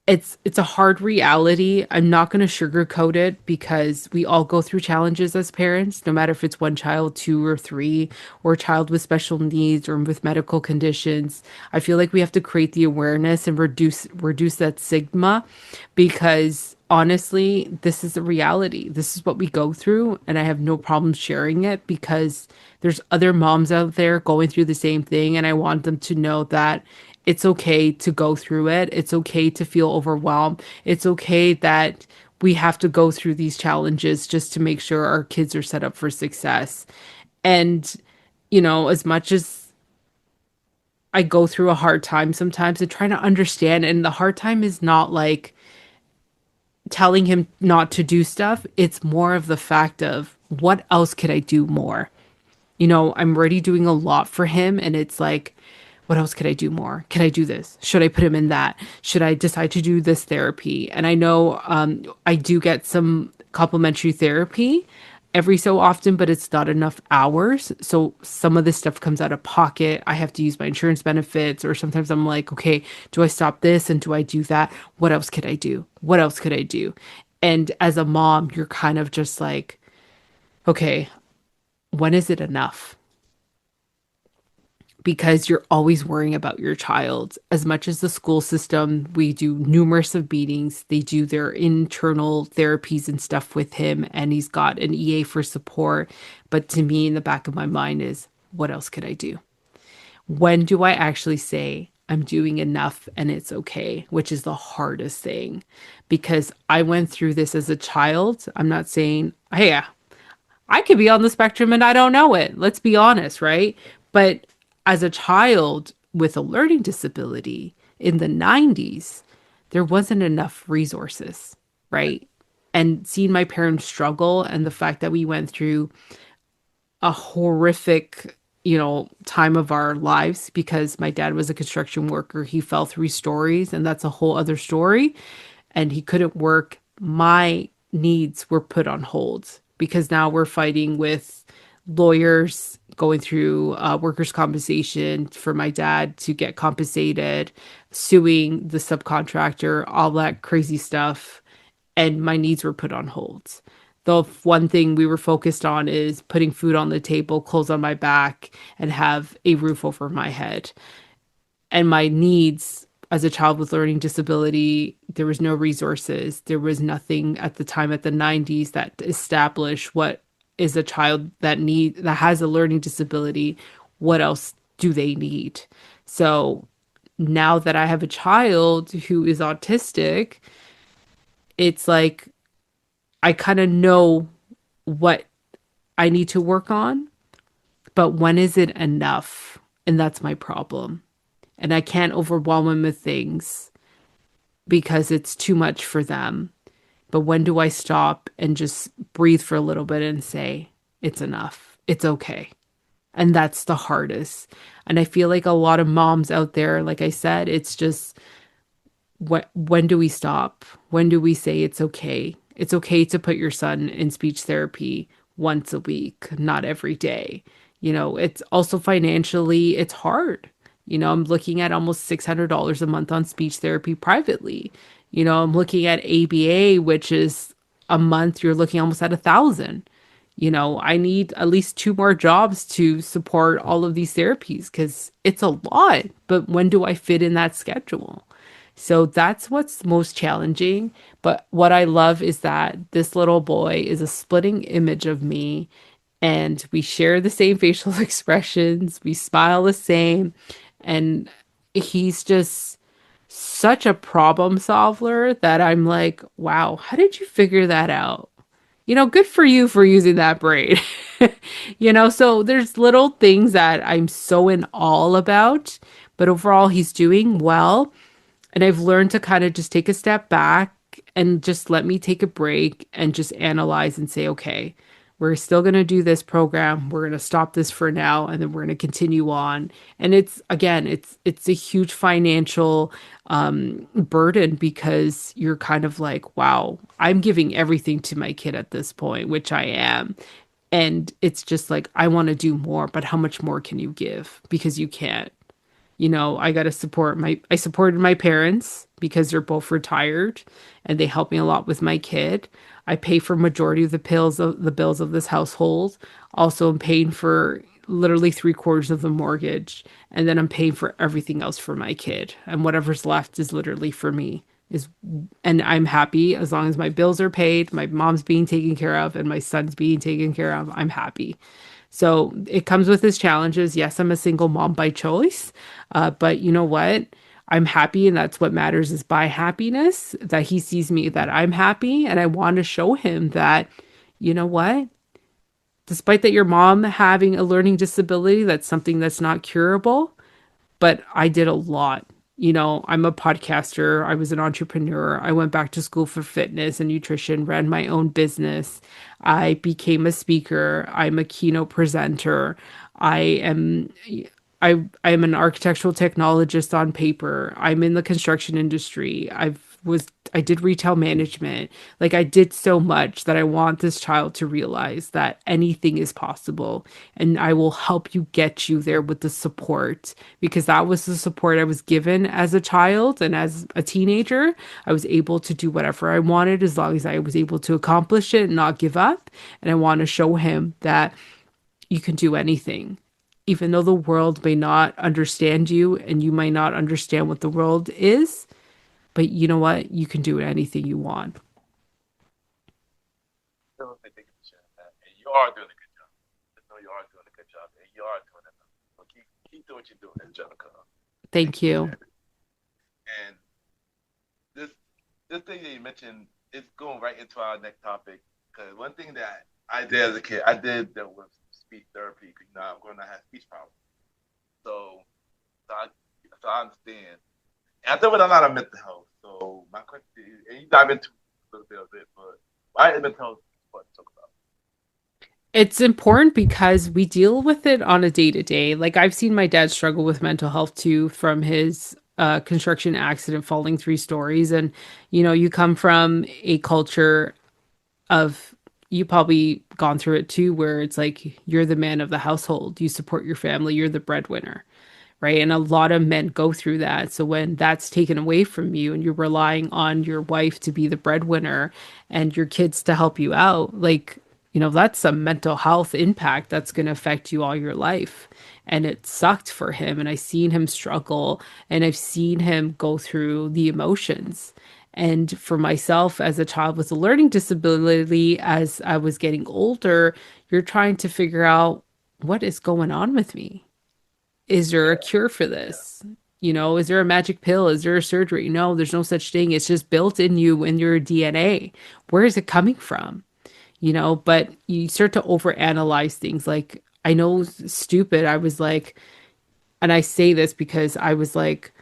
C: It's a hard reality. I'm not going to sugarcoat it because we all go through challenges as parents, no matter if it's one child, two or three, or a child with special needs or with medical conditions. I feel like we have to create the awareness and reduce that stigma because honestly, this is the reality. This is what we go through, and I have no problem sharing it because there's other moms out there going through the same thing, and I want them to know that it's okay to go through it. It's okay to feel overwhelmed. It's okay that we have to go through these challenges just to make sure our kids are set up for success. And, as much as I go through a hard time sometimes and trying to understand, and the hard time is not like telling him not to do stuff, it's more of the fact of what else could I do more? I'm already doing a lot for him, and it's like, what else could I do more? Can I do this? Should I put him in that? Should I decide to do this therapy? And I know I do get some complementary therapy every so often, but it's not enough hours. So some of this stuff comes out of pocket. I have to use my insurance benefits, or sometimes I'm like, okay, do I stop this and do I do that? What else could I do? What else could I do? And as a mom, you're kind of just like, okay, when is it enough? Because you're always worrying about your child. As much as the school system, we do numerous of meetings, they do their internal therapies and stuff with him, and he's got an EA for support. But to me, in the back of my mind is, what else could I do? When do I actually say I'm doing enough and it's okay, which is the hardest thing because I went through this as a child. I'm not saying, hey, I could be on the spectrum and I don't know it. Let's be honest, right? But as a child with a learning disability in the 90s, there wasn't enough resources, right? And seeing my parents struggle and the fact that we went through a horrific, time of our lives because my dad was a construction worker. He fell 3 stories, and that's a whole other story. And he couldn't work. My needs were put on hold because now we're fighting with lawyers going through workers' compensation for my dad to get compensated, suing the subcontractor, all that crazy stuff. And my needs were put on hold. The one thing we were focused on is putting food on the table, clothes on my back, and have a roof over my head. And my needs as a child with learning disability, there was no resources. There was nothing at the time at the 90s that established what is a child that has a learning disability, what else do they need? So now that I have a child who is autistic, it's like I kind of know what I need to work on, but when is it enough? And that's my problem. And I can't overwhelm them with things because it's too much for them. But when do I stop and just breathe for a little bit and say, it's enough. It's okay. And that's the hardest. And I feel like a lot of moms out there, like I said, it's just when do we stop? When do we say it's okay? It's okay to put your son in speech therapy once a week, not every day. It's also financially, it's hard. I'm looking at almost $600 a month on speech therapy privately. I'm looking at ABA, which is a month you're looking almost at 1,000. You know, I need at least two more jobs to support all of these therapies because it's a lot. But when do I fit in that schedule? So that's what's most challenging. But what I love is that this little boy is a splitting image of me, and we share the same facial expressions, we smile the same, and he's just such a problem solver that I'm like, wow, how did you figure that out? You know, good for you for using that brain. You know, so there's little things that I'm so in awe about, but overall, he's doing well. And I've learned to kind of just take a step back and just let me take a break and just analyze and say, okay, we're still going to do this program. We're going to stop this for now and then we're going to continue on. And it's again, it's a huge financial burden because you're kind of like, wow, I'm giving everything to my kid at this point, which I am. And it's just like, I want to do more, but how much more can you give? Because you can't. You know, I supported my parents because they're both retired and they help me a lot with my kid. I pay for majority of the bills of this household. Also, I'm paying for literally three-quarters of the mortgage, and then I'm paying for everything else for my kid. And whatever's left is literally for me. Is and I'm happy as long as my bills are paid, my mom's being taken care of, and my son's being taken care of. I'm happy. So it comes with its challenges. Yes, I'm a single mom by choice, but you know what? I'm happy, and that's what matters is my happiness, that he sees me, that I'm happy, and I want to show him that, you know what? Despite that your mom having a learning disability, that's something that's not curable, but I did a lot. You know, I'm a podcaster, I was an entrepreneur, I went back to school for fitness and nutrition, ran my own business. I became a speaker, I'm a keynote presenter. I am I am an architectural technologist on paper. I'm in the construction industry. I did retail management. Like I did so much that I want this child to realize that anything is possible and I will help you get you there with the support because that was the support I was given as a child and as a teenager. I was able to do whatever I wanted as long as I was able to accomplish it and not give up. And I want to show him that you can do anything. Even though the world may not understand you and you might not understand what the world is, but you know what? You can do anything you want.
A: So thank you for sharing that. And you are doing a good job. I know you are doing a good job, and you are doing it. So keep doing what you're doing, Angelica.
C: Thank you.
A: And this this thing that you mentioned is going right into our next topic. Because one thing that I did as a kid, I did that was speech therapy. Because you know I'm going to have speech problems. So so I, so I understand. And I deal with a lot of mental health. So my question is, and you dive into a little bit of it, but why is mental health important to talk about?
C: It's important because we deal with it on a day to day. Like I've seen my dad struggle with mental health too from his construction accident falling 3 stories. And, you know, you come from a culture of you probably gone through it too, where it's like you're the man of the household, you support your family, you're the breadwinner, right? And a lot of men go through that. So when that's taken away from you and you're relying on your wife to be the breadwinner and your kids to help you out, like, you know, that's a mental health impact that's going to affect you all your life. And it sucked for him. And I've seen him struggle and I've seen him go through the emotions. And for myself, as a child with a learning disability, as I was getting older, you're trying to figure out what is going on with me. Is there a
A: Yeah,
C: cure for
A: yeah,
C: this? You know, is there a magic pill? Is there a surgery? No, there's no such thing. It's just built in you in your DNA. Where is it coming from? You know, but you start to overanalyze things. Like, I know stupid. I was like, and I say this because I was like,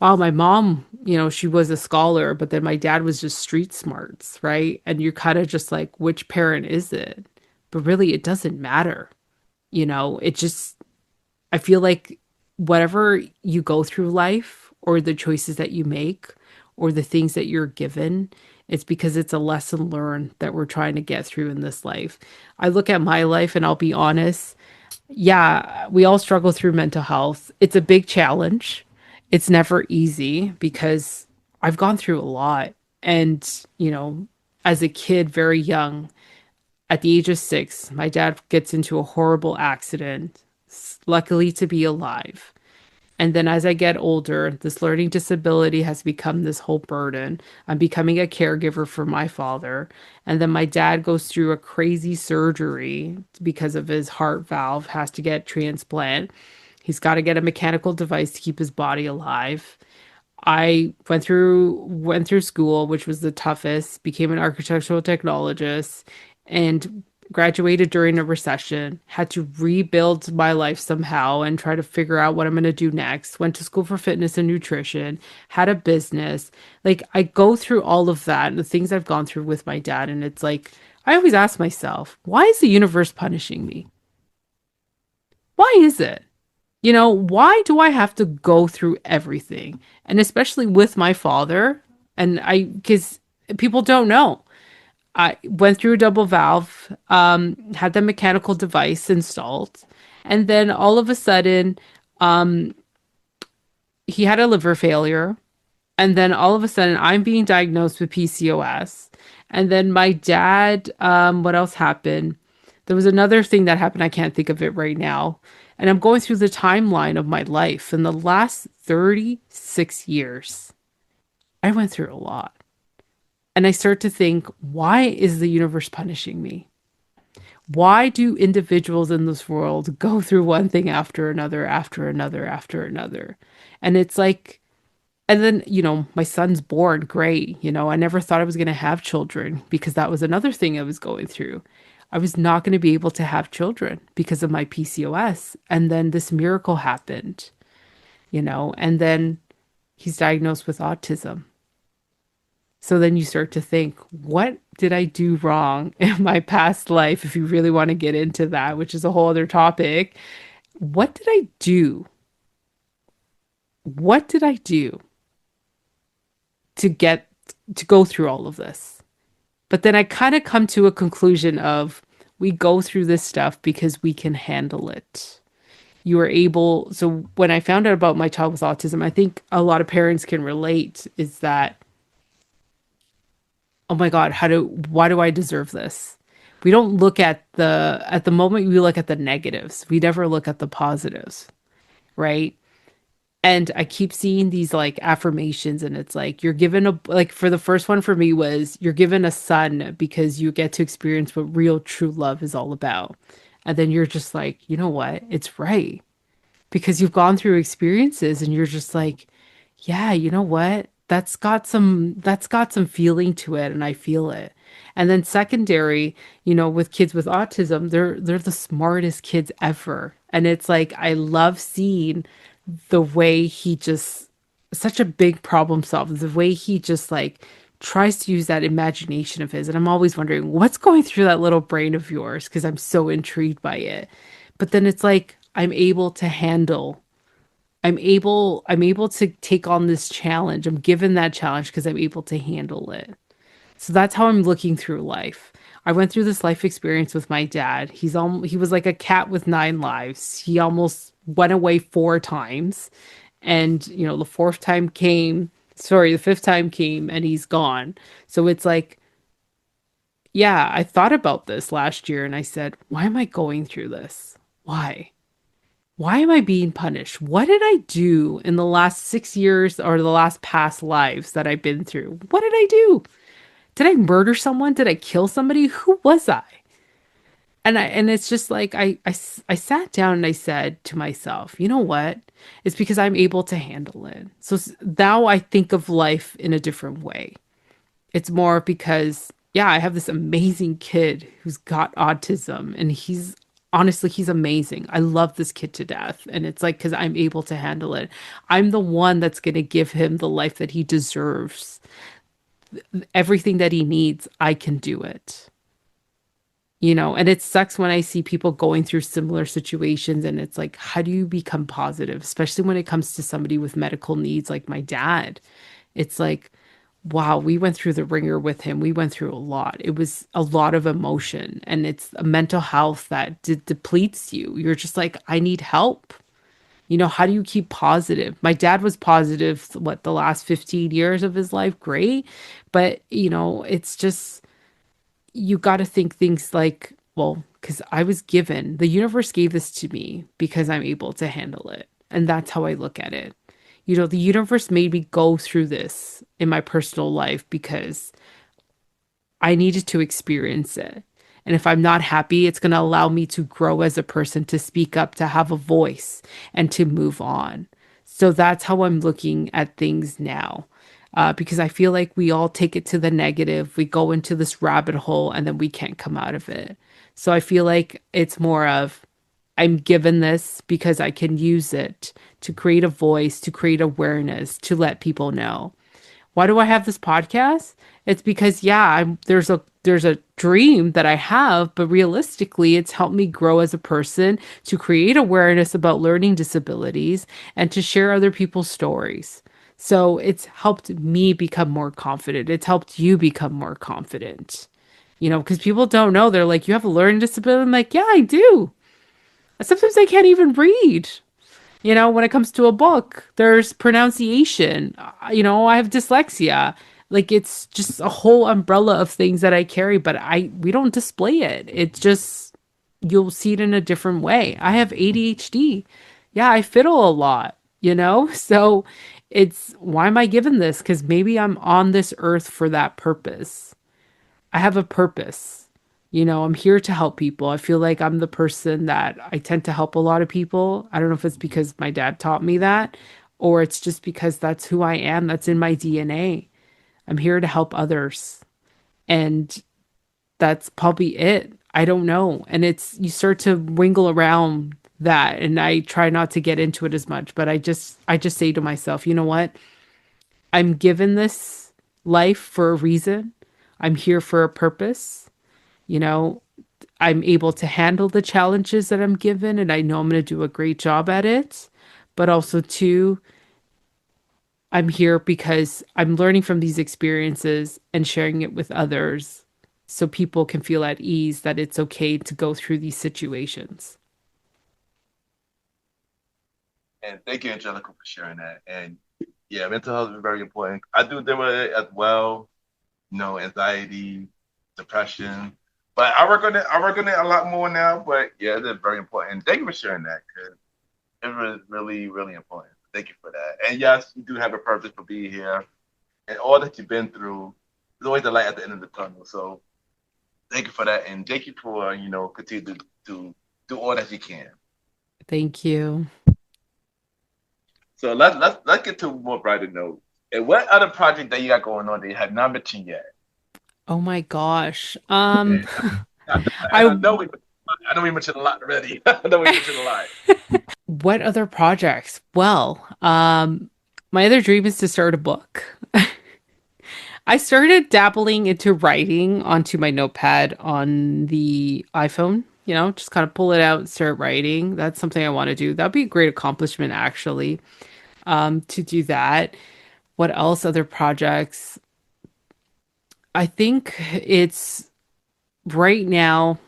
C: oh, my mom, you know, she was a scholar, but then my dad was just street smarts, right? And you're kind of just like, which parent is it? But really, it doesn't matter. You know, it just I feel like whatever you go through life or the choices that you make or the things that you're given, it's because it's a lesson learned that we're trying to get through in this life. I look at my life and I'll be honest. Yeah, we all struggle through mental health. It's a big challenge. It's never easy because I've gone through a lot. And, you know, as a kid, very young, at the age of 6, my dad gets into a horrible accident, luckily to be alive. And then as I get older, this learning disability has become this whole burden. I'm becoming a caregiver for my father. And then my dad goes through a crazy surgery because of his heart valve, has to get transplant. He's got to get a mechanical device to keep his body alive. I went through school, which was the toughest, became an architectural technologist, and graduated during a recession, had to rebuild my life somehow and try to figure out what I'm going to do next. Went to school for fitness and nutrition, had a business. Like I go through all of that and the things I've gone through with my dad, and it's like I always ask myself, why is the universe punishing me? Why is it? Why do I have to go through everything? And especially with my father, because people don't know. I went through a double valve, had the mechanical device installed, and then all of a sudden, he had a liver failure. And then all of a sudden, I'm being diagnosed with PCOS. And then my dad, what else happened? There was another thing that happened. I can't think of it right now. And I'm going through the timeline of my life. In the last 36 years, I went through a lot. And I start to think, why is the universe punishing me? Why do individuals in this world go through one thing after another, after another, after another? And it's like, and then, my son's born, great. I never thought I was going to have children because that was another thing I was going through. I was not going to be able to have children because of my PCOS. And then this miracle happened, and then he's diagnosed with autism. So then you start to think, what did I do wrong in my past life? If you really want to get into that, which is a whole other topic, what did I do? What did I do to go through all of this? But then I kind of come to a conclusion of we go through this stuff because we can handle it. You are able. So when I found out about my child with autism, I think a lot of parents can relate is that, oh my God, why do I deserve this? We don't look at the moment we look at the negatives. We never look at the positives, right? And I keep seeing these like affirmations, and it's like you're given like for the first one for me was you're given a son because you get to experience what real true love is all about. And then you're just like, you know what? It's right. Because you've gone through experiences and you're just like, yeah, you know what? That's got some feeling to it and I feel it. And then secondary, with kids with autism, they're the smartest kids ever. And it's like I love seeing the way he just such a big problem solver, the way he just like tries to use that imagination of his. And I'm always wondering what's going through that little brain of yours because I'm so intrigued by it. But then it's like I'm able to take on this challenge. I'm given that challenge because I'm able to handle it. So that's how I'm looking through life. I went through this life experience with my dad. He was like a cat with 9 lives. He almost went away 4 times. And, the fifth time came and he's gone. So it's like, yeah, I thought about this last year and I said, why am I going through this? Why? Why am I being punished? What did I do in the last 6 years or the last past lives that I've been through? What did I do? Did I murder someone? Did I kill somebody? Who was I? And it's just like I sat down and I said to myself, you know what? It's because I'm able to handle it. So now I think of life in a different way. It's more because, yeah, I have this amazing kid who's got autism and he's amazing. I love this kid to death. And it's like, because I'm able to handle it. I'm the one that's going to give him the life that he deserves. Everything that he needs, I can do it. And it sucks when I see people going through similar situations. And it's like, how do you become positive, especially when it comes to somebody with medical needs like my dad? It's like, wow, we went through the ringer with him. We went through a lot. It was a lot of emotion, and it's a mental health that depletes you. You're just like, I need help. How do you keep positive? My dad was positive, the last 15 years of his life? Great. But, it's just, you got to think things like, well, because I was given, the universe gave this to me because I'm able to handle it. And that's how I look at it. You know, the universe made me go through this in my personal life because I needed to experience it. And if I'm not happy, it's going to allow me to grow as a person, to speak up, to have a voice, and to move on. So that's how I'm looking at things now. Because I feel like we all take it to the negative. We go into this rabbit hole and then we can't come out of it. So I feel like it's more of I'm given this because I can use it to create a voice, to create awareness, to let people know. Why do I have this podcast? It's because there's a dream that I have, but realistically it's helped me grow as a person, to create awareness about learning disabilities and to share other people's stories. So it's helped me become more confident. It's helped you become more confident. You know, because people don't know. They're like, you have a learning disability? I'm like, yeah, I do. Sometimes I can't even read. You know, when it comes to a book, there's pronunciation. You know, I have dyslexia. Like it's just a whole umbrella of things that I carry, but I we don't display it. It's just you'll see it in a different way. I have ADHD. Yeah, I fiddle a lot, you know? So it's why am I given this? Because maybe I'm on this earth for that purpose. I have a purpose. You know, I'm here to help people. I feel like I'm the person that I tend to help a lot of people. I don't know if it's because my dad taught me that or it's just because that's who I am. That's in my DNA. I'm here to help others. And that's probably it. I don't know. And it's, you start to wingle around that and I try not to get into it as much, but I just say to myself, you know what? I'm given this life for a reason. I'm here for a purpose. You know, I'm able to handle the challenges that I'm given, and I know I'm going to do a great job at it. But also, too, I'm here because I'm learning from these experiences and sharing it with others so people can feel at ease that it's okay to go through these situations.
A: And thank you, Angelica, for sharing that. And yeah, mental health is very important. I do deal with it as well. You know, anxiety, depression. But I work on it. I work on it a lot more now. But yeah, it is very important. And thank you for sharing that because it was really, really important. Thank you for that. And yes, you do have a purpose for being here. And all that you've been through, there's always a light at the end of the tunnel. So thank you for that. And thank you for, continue to do all that you can.
C: Thank you.
A: So let's get to a more brighter note. And what other project that you got going on that you have not mentioned yet?
C: Oh my gosh.
A: And
C: I
A: I know we mentioned a lot already. I know we mentioned a lot.
C: what other projects? Well, my other dream is to start a book. I started dabbling into writing onto my notepad on the iPhone, you know, just kind of pull it out and start writing. That's something I want to do. That'd be a great accomplishment, actually, to do that. What else? Other projects? I think it's right now,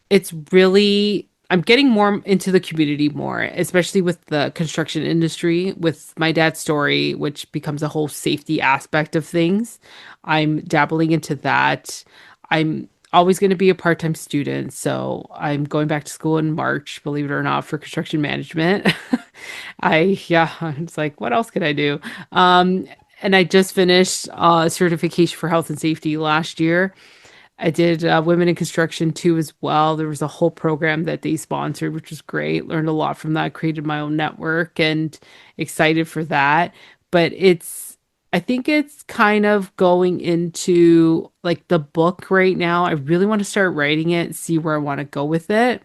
C: it's really I'm getting more into the community more, especially with the construction industry, with my dad's story, which becomes a whole safety aspect of things. I'm dabbling into that. I'm always going to be a part-time student, so I'm going back to school in March, believe it or not, for construction management. Yeah, it's like, what else could I do? Um, and I just finished certification for health and safety last year. I did Women in Construction too as well. There was a whole program that they sponsored, which was great. Learned a lot from that. Created my own network and excited for that. But I think it's kind of going into like the book right now. I really want to start writing it, see where I want to go with it.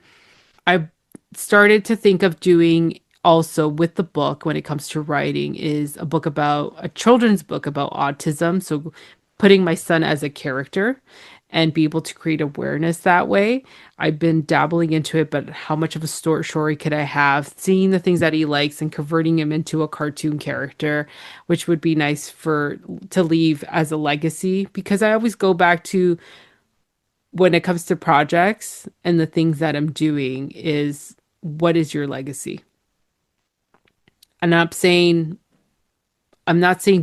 C: I started to think of doing also with the book when it comes to writing is a book about a children's book about autism. So putting my son as a character and be able to create awareness that way. I've been dabbling into it, but how much of a story could I have? Seeing the things that he likes and converting him into a cartoon character, which would be nice for to leave as a legacy because I always go back to when it comes to projects and the things that I'm doing is what is your legacy? And I'm not saying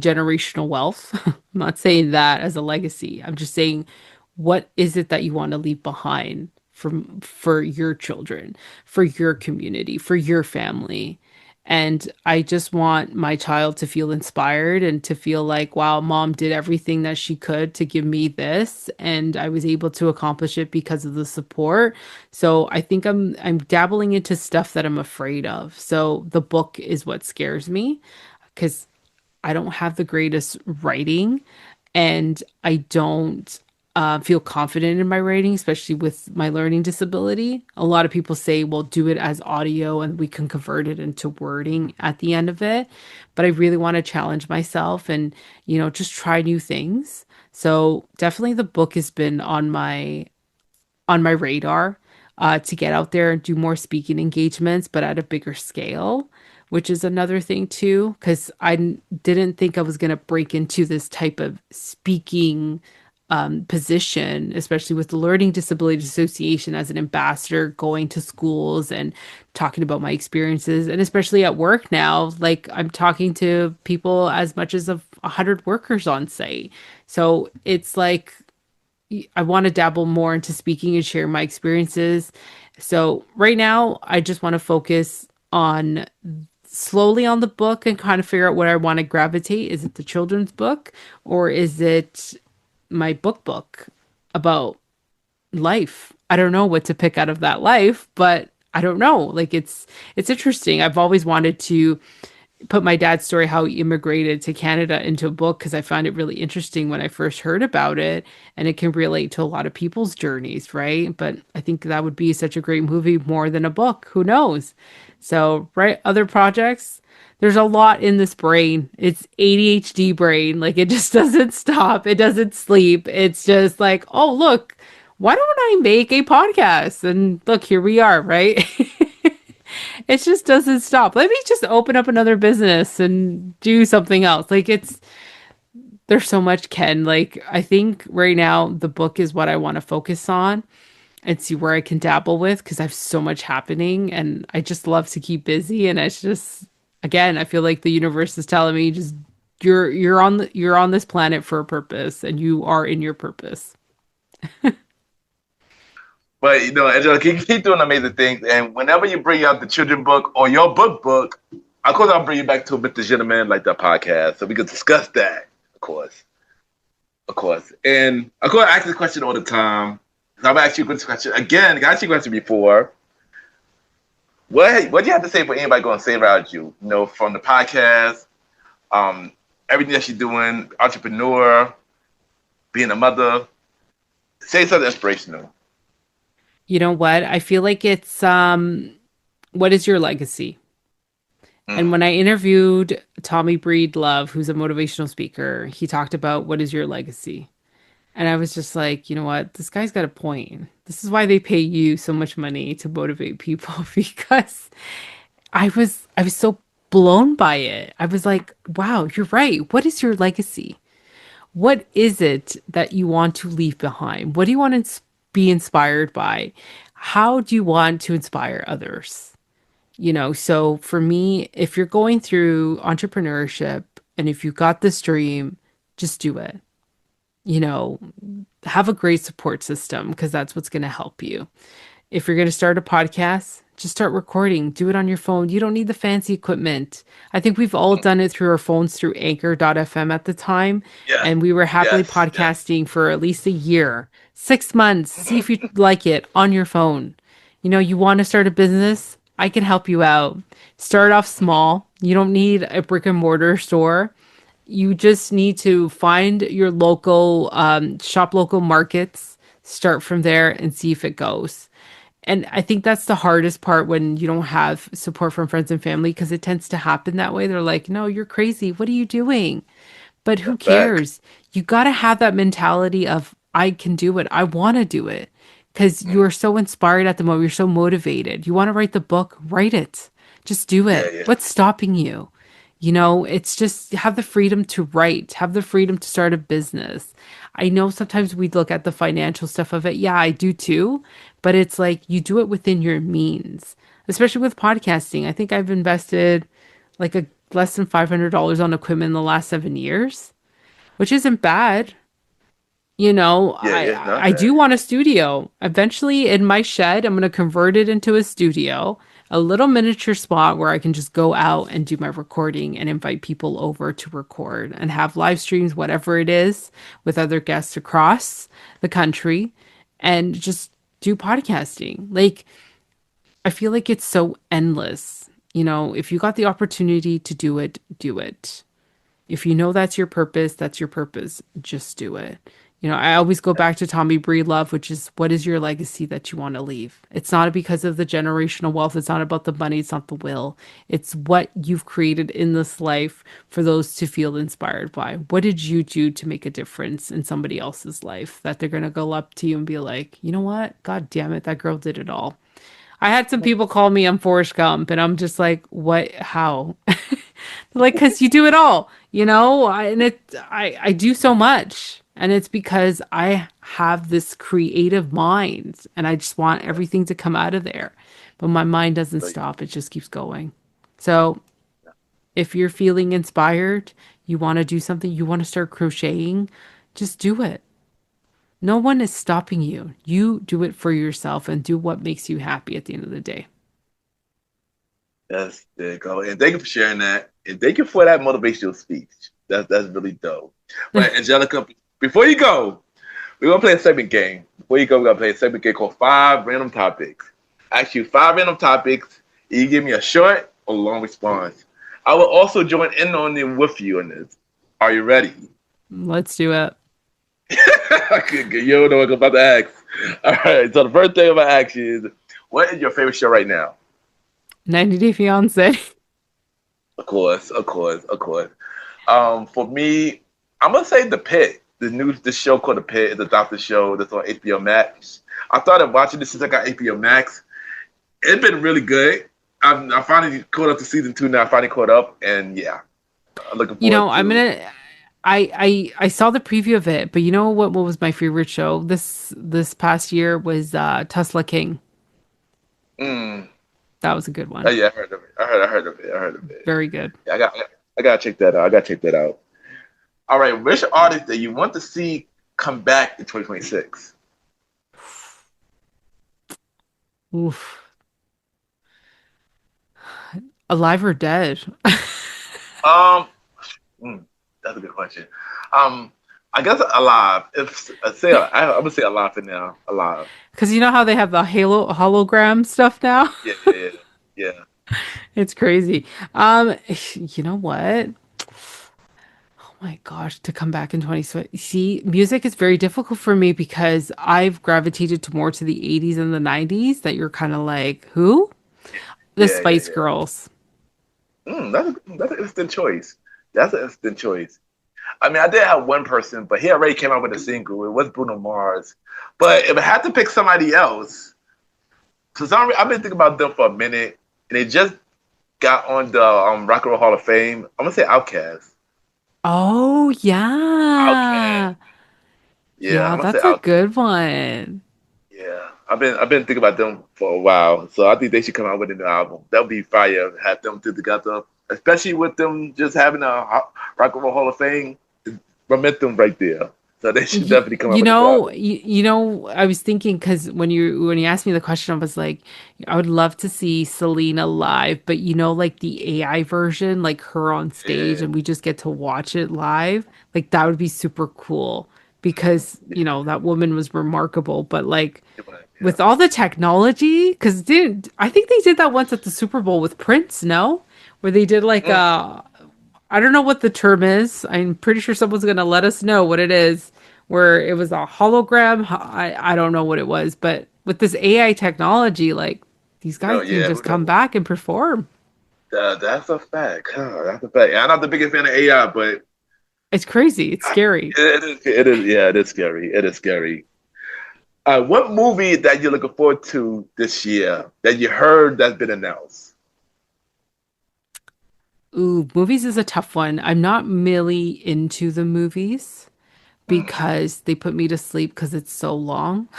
C: generational wealth. I'm not saying that as a legacy. I'm just saying what is it that you want to leave behind for your children, for your community, for your family? And I just want my child to feel inspired and to feel like, wow, mom did everything that she could to give me this, and I was able to accomplish it because of the support. So I think I'm dabbling into stuff that I'm afraid of. So the book is what scares me because I don't have the greatest writing and I don't feel confident in my writing, especially with my learning disability. A lot of people say, well, do it as audio and we can convert it into wording at the end of it. But I really want to challenge myself and, just try new things. So definitely the book has been on my radar to get out there and do more speaking engagements, but at a bigger scale, which is another thing too, because didn't think I was going to break into this type of speaking position, especially with the Learning Disability Association as an ambassador, going to schools and talking about my experiences. And especially at work now, like I'm talking to people as much as 100 workers on site. So it's like, I want to dabble more into speaking and share my experiences. So right now, I just want to focus on slowly on the book and kind of figure out what I want to gravitate. Is it the children's book or is it my book about life? I don't know what to pick out of that life, but I don't know. Like it's interesting. I've always wanted to put my dad's story, how he immigrated to Canada, into a book because I found it really interesting when I first heard about it. And it can relate to a lot of people's journeys, right? But I think that would be such a great movie more than a book. Who knows? So, right, other projects. There's a lot in this brain. It's ADHD brain. Like it just doesn't stop. It doesn't sleep. It's just like, oh, look, why don't I make a podcast? And look, here we are, right? It just doesn't stop. Let me just open up another business and do something else. Like there's so much, Ken. Like I think right now the book is what I want to focus on and see where I can dabble with because I have so much happening and I just love to keep busy. And it's just, again, I feel like the universe is telling me just you're on this planet for a purpose and you are in your purpose.
A: But Angelica, you keep doing amazing things. And whenever you bring out the children book or your book, of course I'll bring you back to Mr. Gentleman like that podcast so we can discuss that. Of course. And of course I ask this question all the time. I've asked you this question again. I asked you a question before. What do you have to say for anybody going to say about you? From the podcast, everything that you're doing, entrepreneur, being a mother. Say something inspirational.
C: You know what? I feel like it's what is your legacy? And when I interviewed Tommy Breedlove, who's a motivational speaker, he talked about what is your legacy? And I was just like, you know what? This guy's got a point. This is why they pay you so much money to motivate people because I was so blown by it. I was like, wow, you're right. What is your legacy? What is it that you want to leave behind? What do you want to be inspired by? How do you want to inspire others? So for me, if you're going through entrepreneurship and if you've got this dream, just do it. You know, have a great support system because that's what's going to help you. If you're going to start a podcast, just start recording. Do it on your phone. You don't need the fancy equipment. I think we've all done it through our phones through Anchor.fm at the time.
A: Yeah.
C: And we were happily
A: Yes.
C: podcasting for at least a year, 6 months. See if you like it on your phone. You want to start a business? I can help you out. Start off small. You don't need a brick and mortar store. You just need to find your local, shop local markets, start from there and see if it goes. And I think that's the hardest part when you don't have support from friends and family because it tends to happen that way. They're like, no, you're crazy. What are you doing? But who
A: Back.
C: cares? You got to have that mentality of, I can do it. I want to do it because you are so inspired at the moment. You're so motivated. You want to write the book, write it. Just do
A: Yeah,
C: it.
A: yeah.
C: What's stopping you? It's just have the freedom to write, have the freedom to start a business. I know sometimes we look at the financial stuff of it. Yeah, I do too. But it's like you do it within your means, especially with podcasting. I think I've invested like a less than $500 on equipment in the last 7 years, which isn't bad.
A: Yeah, yeah, not
C: I do
A: that.
C: want a studio. Eventually, in my shed, I'm going to convert it into a studio, a little miniature spot where I can just go out and do my recording and invite people over to record and have live streams, whatever it is, with other guests across the country and just do podcasting. Like, I feel like it's so endless. If you got the opportunity to do it, do it. If you know that's your purpose, that's your purpose. Just do it. I always go back to Tommy Breedlove, which is what is your legacy that you want to leave? It's not because of the generational wealth. It's not about the money. It's not the will. It's what you've created in this life for those to feel inspired by. What did you do to make a difference in somebody else's life that they're going to go up to you and be like, you know what? God damn it, that girl did it all. I had some people call me I'm Forrest Gump, and I'm just like, what? How? Like, because you do it all, I do so much, and it's because I have this creative mind, and I just want everything to come out of there, but my mind doesn't
A: So,
C: stop; it just keeps going. So, if you're feeling inspired, you want to do something, you want to start crocheting, just do it. No one is stopping you. You do it for yourself and do what makes you happy at the end of the day.
A: that's there you go. And thank you for sharing that. And thank you for that motivational speech. That's really dope. But Angelica, before you go, we're gonna play a segment game. Before you go, we're gonna play a segment game called Five Random Topics. I ask you five random topics, and you give me a short or long response. I will also join in on it with you on this. Are you ready?
C: Let's do it.
A: You don't know what I'm about to ask. All right. So the first thing I'm gonna ask you is, what is your favorite show right now?
C: 90 Day Fiance.
A: Of course, of course, of course. For me, I'm gonna say The Pit. This show called The Pit is a doctor show that's on HBO Max. I started watching this since I got HBO Max. It's been really good. I finally caught up to season two now. I finally caught up, and yeah, I'm looking forward
C: I'm
A: to.
C: gonna I saw the preview of it, but you know what was my favorite show this past year was Tesla King.
A: Mm,
C: That was a good
A: oh
C: one.
A: yeah, I heard of it. I heard of it. I heard of it.
C: Very good.
A: Yeah, I gotta check that out. I gotta check that out. All right, which artist that you want to see come back in 2026?
C: Oof. Alive or dead?
A: Um, that's a good question. Um, I guess alive. If say I'm gonna say alive for now. Alive.
C: Because you know how they have the hologram stuff now?
A: Yeah, yeah, yeah, yeah.
C: It's crazy. Um, you know what? Oh my gosh, to come back in 20. See, music is very difficult for me because I've gravitated to more to the 80s and the 90s that you're kind of like, who? The
A: Yeah, yeah,
C: Spice
A: yeah.
C: Girls.
A: That's an instant choice. That's an instant choice. I mean, I did have one person, but he already came out with a single. It was Bruno Mars. But if I had to pick somebody else, for some reason, I've been thinking about them for a minute, and they just got on the Rock and Roll Hall of Fame. I'm gonna say Outkast.
C: Oh,
A: Outkast.
C: yeah.
A: Yeah,
C: Yeah,
A: I'm gonna say
C: that's a
A: Outkast.
C: good one.
A: Yeah, I've been thinking about them for a while, so I think they should come out with a new album. That would be fire. Have them two together, especially with them just having a Rock and Roll Hall of Fame momentum right there. So they should
C: You,
A: definitely come out with a new album.
C: I was thinking because when you asked me the question, I was like, I would love to see Selena live, but like the AI version, like her on stage,
A: Yeah,
C: and we just get to watch it live. Like that would be super cool because that woman was remarkable. But like
A: yeah.
C: with all the technology, because did I think they did that once at the Super Bowl with Prince, no? Where they did like
A: Mm,
C: I don't know what the term is. I'm pretty sure someone's gonna let us know what it is. Where it was a hologram. I don't know what it was, but with this AI technology, like these
A: no,
C: guys can
A: yeah,
C: just
A: who
C: come
A: knows?
C: back and perform.
A: That's a fact. Huh, that's a fact. Yeah, I'm not the biggest fan of AI, but
C: It's crazy. It's scary.
A: it is. It is. Yeah, it is scary. It is scary. What movie that you're looking forward to this year that you heard that's been announced?
C: Ooh, movies is a tough one. I'm not really into the movies
A: Mm,
C: because they put me to sleep because it's so long.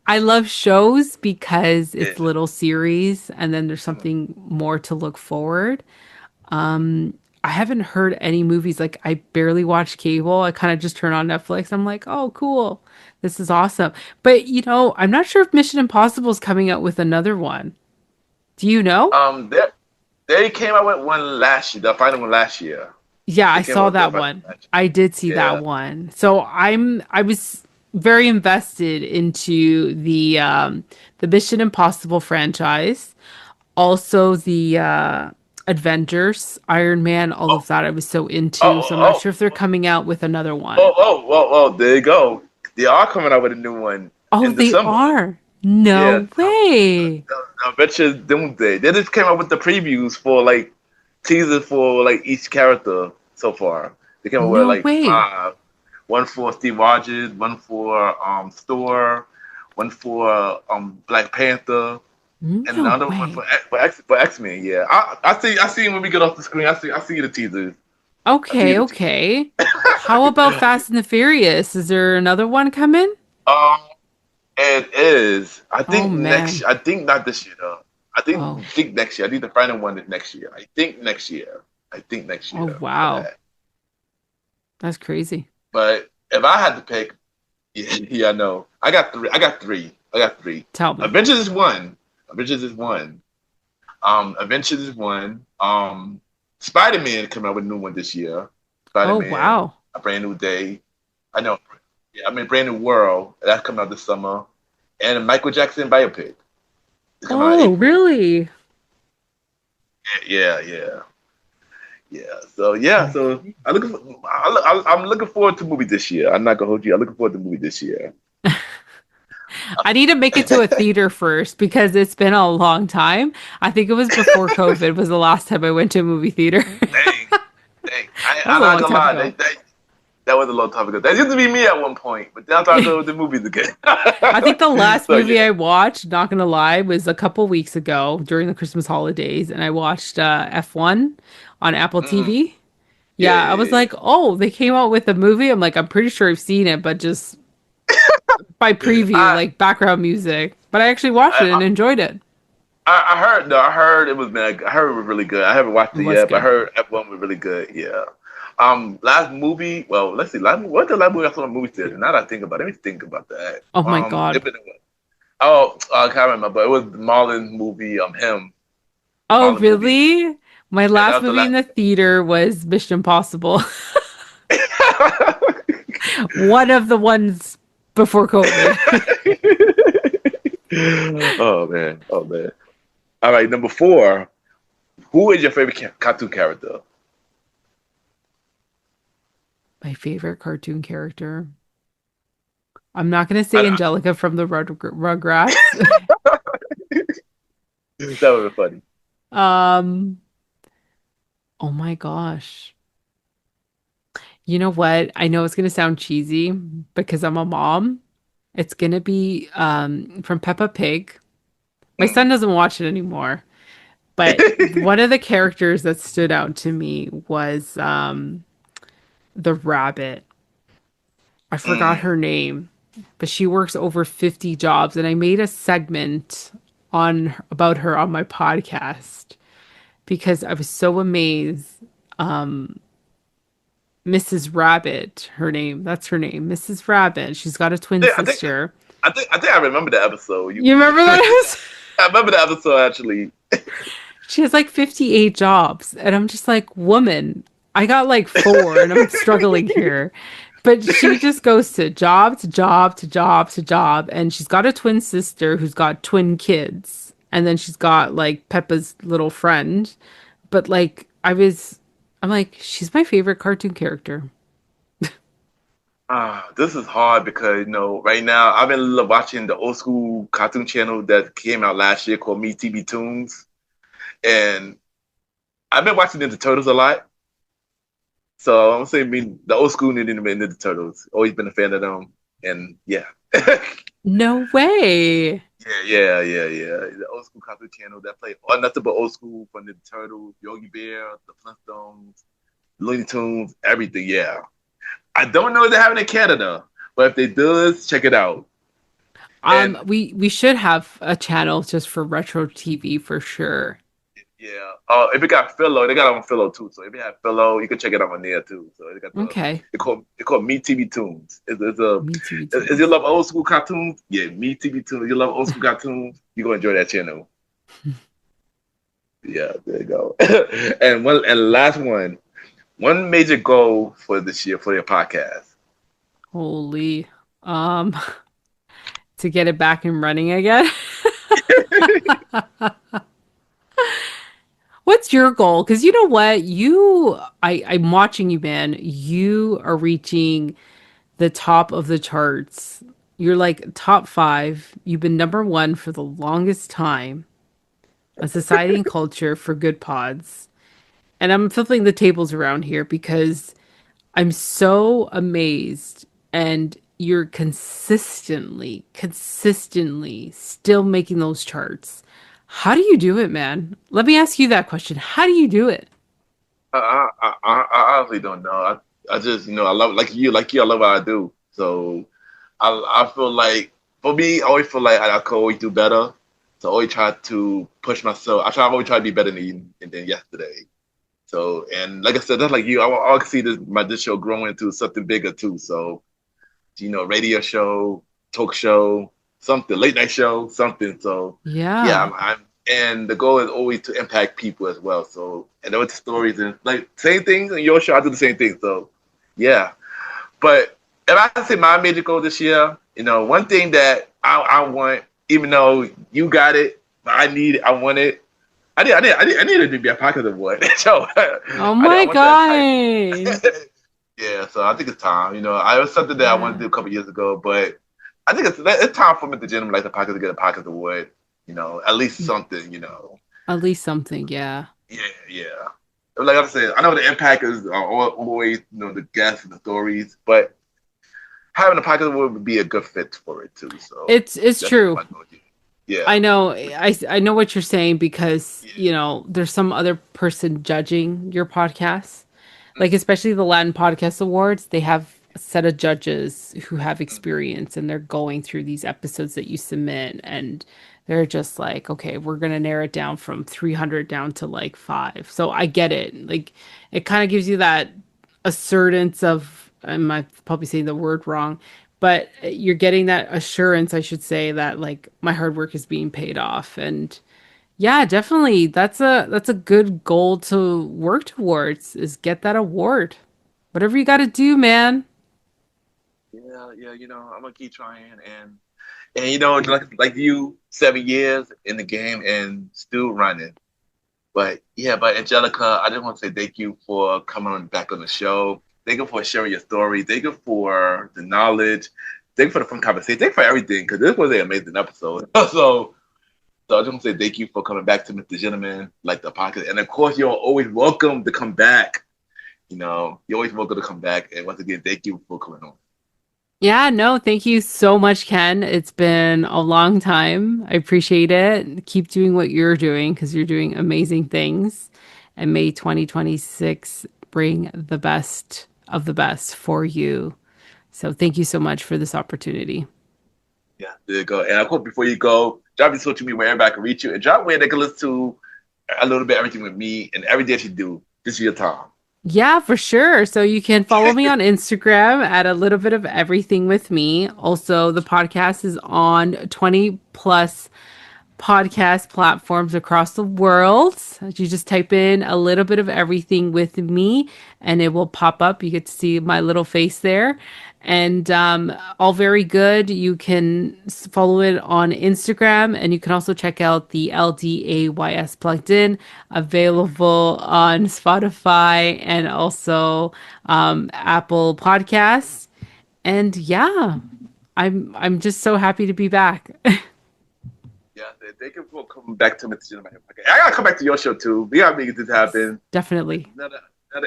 C: I love shows because
A: yeah.
C: it's little series and then there's something more to look forward. I haven't heard any movies. Like I barely watch cable. I kind of just turn on Netflix. I'm like, oh, cool. This is awesome. But I'm not sure if Mission Impossible is coming out with another one. Do you know?
A: They came out with one last year, the final one last year.
C: Yeah,
A: They
C: I
A: came out
C: saw
A: with their
C: that
A: final
C: one.
A: one last
C: I did see
A: year.
C: that
A: Yeah.
C: one. So I was very invested into the Mission Impossible franchise. Also the Avengers, Iron Man, all
A: Oh,
C: of that I was so into. So I'm not
A: oh,
C: sure if they're coming out with another one.
A: there you go. They are coming out with a new one
C: Oh,
A: in
C: they
A: December.
C: are.
A: Yeah,
C: No way.
A: I bet you Doomsday. They just came out with the previews for like teasers for like each character so far. They came out with
C: No
A: like
C: way.
A: five. One for Steve Rogers, one for Thor, one for Black Panther, and
C: No
A: another one
C: way.
A: For X-Men. Yeah, I see when we get off the screen. I see the teasers. I see
C: Okay,
A: the teasers.
C: okay. How about Fast and the Furious? Is there another one coming?
A: Um, it is. I
C: Oh
A: think next.
C: man.
A: I think not this year though. I
C: Oh.
A: think next year. I think the final one is next year. I think next year. I think next
C: Oh
A: year for
C: wow.
A: that.
C: That's crazy.
A: But if I had to pick, yeah, no, I got three. I got three. I got three.
C: Tell me.
A: Avengers is one. Avengers is one. Avengers is one. Spider Man coming out with a new one this year. Spider
C: Oh
A: Man,
C: wow.
A: a brand new day. I know. Yeah, I mean, brand new world. That's coming out this summer. And a Michael Jackson biopic. It's coming out in
C: Oh,
A: April.
C: really?
A: Yeah, yeah, yeah. So yeah, so
C: Okay.
A: I'm looking forward to the movie this year. I'm not gonna hold you. I'm looking forward to the movie this year.
C: I need to make it to a theater first because it's been a long time. I think it was before COVID was the last time I went to a movie theater.
A: Dang, dang.
C: That was
A: I'm
C: a
A: not
C: long
A: gonna
C: time
A: lie.
C: ago.
A: That was a long time ago. That used to be me at one point, but then I started going with the movies again.
C: I think the last
A: So
C: movie
A: yeah.
C: I watched, not gonna lie, was a couple weeks ago during the Christmas holidays, and I watched F1 on Apple
A: Mm,
C: TV.
A: yeah,
C: Yeah, I
A: yeah,
C: was
A: yeah.
C: like, oh, they came out with a movie. I'm like, I'm pretty sure I've seen it, but just by
A: Yeah.
C: preview, like background music. But I actually watched it and
A: I,
C: enjoyed it.
A: I heard no, I heard it was man. I heard it was really good. I haven't watched
C: It
A: it
C: was
A: yet, but I
C: good.
A: heard F1 was really good. Yeah. Last movie. Well, let's see. What's the last movie I saw in the movie theater? Now that I think about it, let me think about that.
C: Oh my God.
A: It been, oh, I can't remember, but it was Marlon's movie. Him.
C: Oh,
A: Marlon movie.
C: really? My
A: Yeah, that
C: last
A: was the
C: movie in
A: last.
C: the theater was Mission Impossible. One of the ones before COVID.
A: Oh man. Oh man. All right, number four. Who is your favorite cartoon character?
C: My favorite cartoon character. I'm not gonna say
A: I,
C: Angelica from the Rugrats.
A: that would be funny.
C: Um, oh my gosh. You know what? I know it's gonna sound cheesy because I'm a mom. It's gonna be from Peppa Pig. My
A: Mm,
C: son doesn't watch it anymore, but one of the characters that stood out to me was the rabbit. I forgot
A: mm.
C: her name, but she works over 50 jobs, and I made a segment on about her on my podcast because I was so amazed. Mrs. Rabbit, her name. That's her name, Mrs. Rabbit. She's got a twin
A: Yeah, I think
C: sister.
A: I remember the episode.
C: You remember that?
A: I remember the episode actually.
C: She has like 58 jobs. And I'm just like, woman, I got like four and I'm struggling here. But she just goes to job to job to job to job. And she's got a twin sister who's got twin kids. And then she's got like Peppa's little friend. But like, I'm like, she's my favorite cartoon character.
A: This is hard because right now I've been watching the old school cartoon channel that came out last year called Me TV Toons, and I've been watching Ninja Turtles a lot. So I'm gonna say me the old school Ninja Turtles. Always been a fan of them, and yeah.
C: No way.
A: Yeah. The old school cartoon channel that played nothing but old school from the Turtles, Yogi Bear, the Flintstones, Looney Tunes, everything. Yeah. I don't know if they have it in Canada, but if they do, check it out. And
C: We should have a channel just for retro TV for sure.
A: Yeah. If it got Philo, they got it on Philo too. So if you have Philo, you can check it out on there too. So they got
C: Okay.
A: they called Me TV Tunes.
C: Me too.
A: Is you love old school cartoons? Yeah, Me TV Tunes. You love old school cartoons? You gonna enjoy that channel. Yeah, there you go. And last one major goal for this year for your podcast.
C: Holy. Um, to get it back and running again. What's your goal? Because you know what? I'm watching you, man. You are reaching the top of the charts. You're like top five. You've been number one for the longest time. A society and culture for good pods. And I'm flipping the tables around here because I'm so amazed and you're consistently still making those charts. How do you do it, man? Let me ask you that question. How do you do it?
A: I honestly don't know. I just I love like you. I love what I do. So I feel like for me, I always feel like I could always do better. So I always try to push myself. I always try to be better than yesterday. So and like I said, that's like you. I can see this show growing into something bigger too. So radio show, talk show, something, late night show, something. So yeah,
C: Yeah.
A: I'm and the goal is always to impact people as well. So and with the stories and like same things in your show, I do the same thing. So yeah, but if I say my major goal this year, one thing that I want, even though you got it, but I want it. I needed to be a pocket award. So
C: Oh
A: I
C: my
A: want that
C: God.
A: title. Yeah, so I think it's time. I was something that I wanted to
C: Yeah.
A: do a couple years ago, but I think it's time for me to gentleman like the pocket to get a pocket award. At least something.
C: At least something, yeah.
A: Yeah, yeah. Like I said, I know the impact is always the guests and the stories, but having a pocket award would be a good fit for it too. So
C: It's
A: that's
C: true.
A: my goal. Yeah,
C: I know. I know what you're saying because,
A: yeah,
C: there's some other person judging your podcast. Like especially the Latin Podcast Awards, they have a set of judges who have experience and they're going through these episodes that you submit and they're just like, okay, we're gonna narrow it down from 300 down to like 5. So I get it. Like it kind of gives you that assurance of, I might probably saying the word wrong, but you're getting that assurance, I should say, that like my hard work is being paid off. And yeah, definitely. That's a good goal to work towards is get that award. Whatever you got to do, man.
A: yeah. I'm gonna keep trying, and like you, 7 years in the game and still running. But yeah, but Angelica, I just want to say thank you for coming on back on the show. Thank you for sharing your story. Thank you for the knowledge. Thank you for the fun conversation. Thank you for everything because this was an amazing episode. So I just want to say thank you for coming back to Mr. Gentleman, like the podcast. And of course, you're always welcome to come back. You're always welcome to come back. And once again, thank you for coming on.
C: Yeah, no, thank you so much, Ken. It's been a long time. I appreciate it. Keep doing what you're doing because you're doing amazing things. And may 2026 bring the best of the best for you. So thank you so much for this opportunity.
A: Yeah, there you go. And of course, before you go, drop your social media where everybody can reach you and drop where they can listen to a little bit of everything with me and every day that you do. This is your time.
C: Yeah, for sure. So you can follow me on Instagram at a little bit of everything with me. Also, the podcast is on 20 plus podcast platforms across the world. You just type in a little bit of everything with me and it will pop up. You get to see my little face there. And all very good. You can follow it on Instagram and you can also check out the LDAYS plugged in, available on Spotify and also Apple Podcasts. And yeah, I'm just so happy to be back.
A: Yeah, they can come back to Mr. Gentleman. Okay. I gotta come back to your show too. We gotta make this happen.
C: Definitely.
A: Another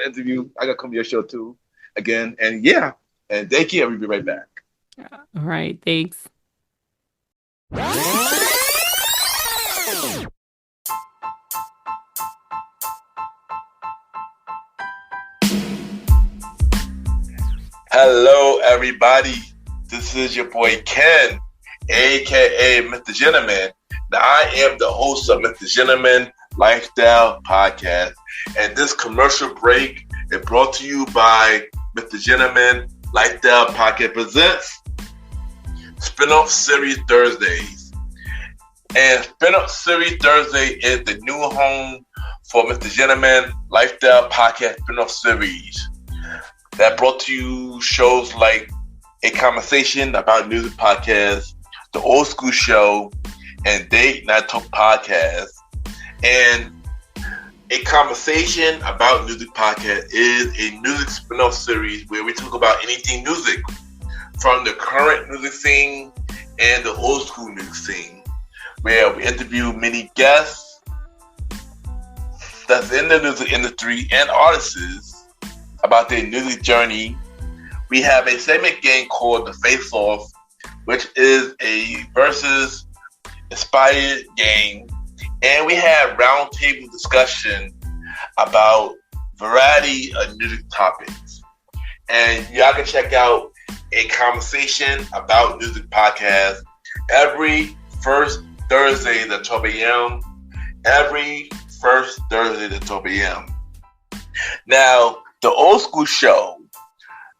A: interview. I gotta come to your show too again. And yeah, and thank you. We'll be right back.
C: All right. Thanks.
A: Hello, everybody. This is your boy Ken, aka Mr. Gentleman. Now, I am the host of Mr. Gentleman Lifestyle Podcast. And this commercial break is brought to you by Mr. Gentleman Lifestyle Podcast presents Spinoff Series Thursdays. And Spinoff Series Thursday is the new home for Mr. Gentleman Lifestyle Podcast Spinoff Series. That brought to you shows like A Conversation About Music Podcast, The Old School Show, and Date Night Talk Podcast. And A Conversation About Music Podcast is a music spin-off series where we talk about anything music, from the current music scene and the old school music scene, where we interview many guests that's in the music industry and artists about their music journey. We have a segment game called The Face Off, which is a versus inspired game. And we have roundtable discussion about variety of music topics. And y'all can check out A Conversation About Music Podcast every first Thursday at 12 a.m. Every first Thursday at 12 a.m. Now, the Old School Show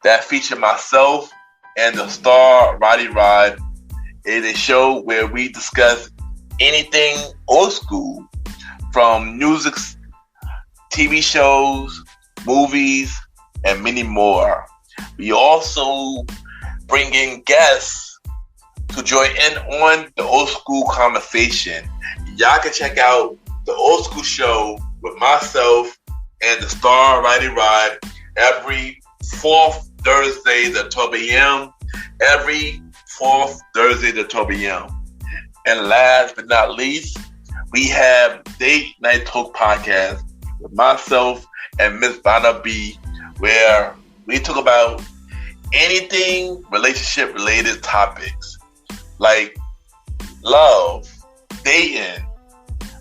A: that featured myself and the star Roddy Rod is a show where we discuss anything old school, from music, TV shows, movies, and many more. We also bring in guests to join in on the old school conversation. Y'all can check out the Old School Show with myself and the star Roddy Rod every fourth Thursday at 12 a.m. Every fourth Thursday at 12 a.m. And last but not least, we have Date Night Talk Podcast with myself and Miss Vanna B, where we talk about anything relationship related topics like love, dating,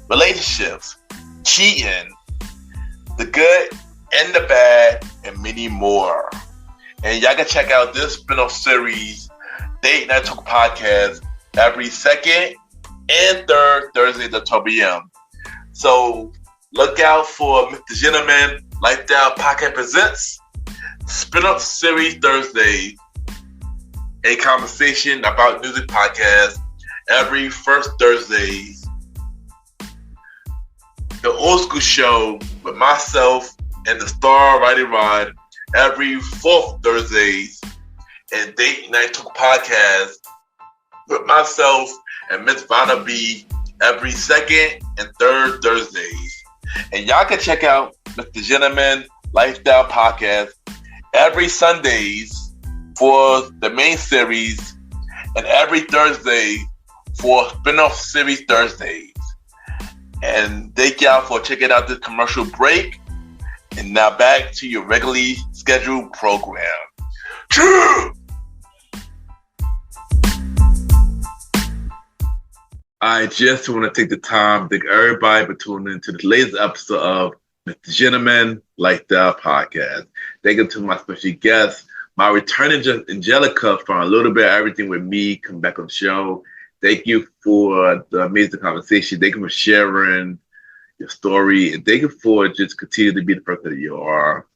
A: relationships, cheating, the good and the bad, and many more. And y'all can check out this spin-off series, Date Night Talk Podcast, every second and third Thursday at 12 p.m. So look out for Mr. Gentleman Lifestyle Podcast presents Spin-Up Series Thursday, A Conversation About Music Podcast every first Thursdays. The Old School Show with myself and the star Roddy Rod every fourth Thursdays, and Date Night Talk Podcast with myself and Miss Vanna B every second and third Thursdays. And y'all can check out Mr. Gentleman Lifestyle Podcast every Sundays for the main series and every Thursday for spin-off series Thursdays. And thank y'all for checking out this commercial break. And now back to your regularly scheduled program. I just want to take the time to thank everybody for tuning in to the latest episode of Mr. Gentleman Lifestyle Podcast. Thank you to my special guest, my returning Angelica, for a little bit of everything with me, come back on the show. Thank you for the amazing conversation. Thank you for sharing your story, and thank you for just continuing to be the person that you are.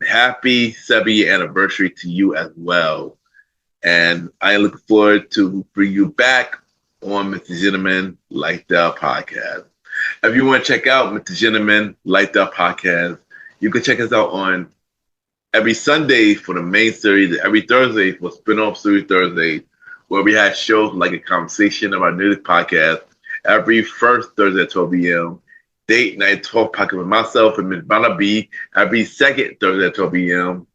A: Happy 7th anniversary to you as well. And I look forward to bring you back on Mr. Gentleman Lifestyle Podcast. If you want to check out Mr. Gentleman Lifestyle Podcast, you can check us out on every Sunday for the main series, and every Thursday for spin-off series Thursday, where we have shows like A Conversation About Music Podcast every first Thursday at 12 p.m. Date Night Talk Podcast with myself and Ms. Vanna B every second Thursday at 12 p.m.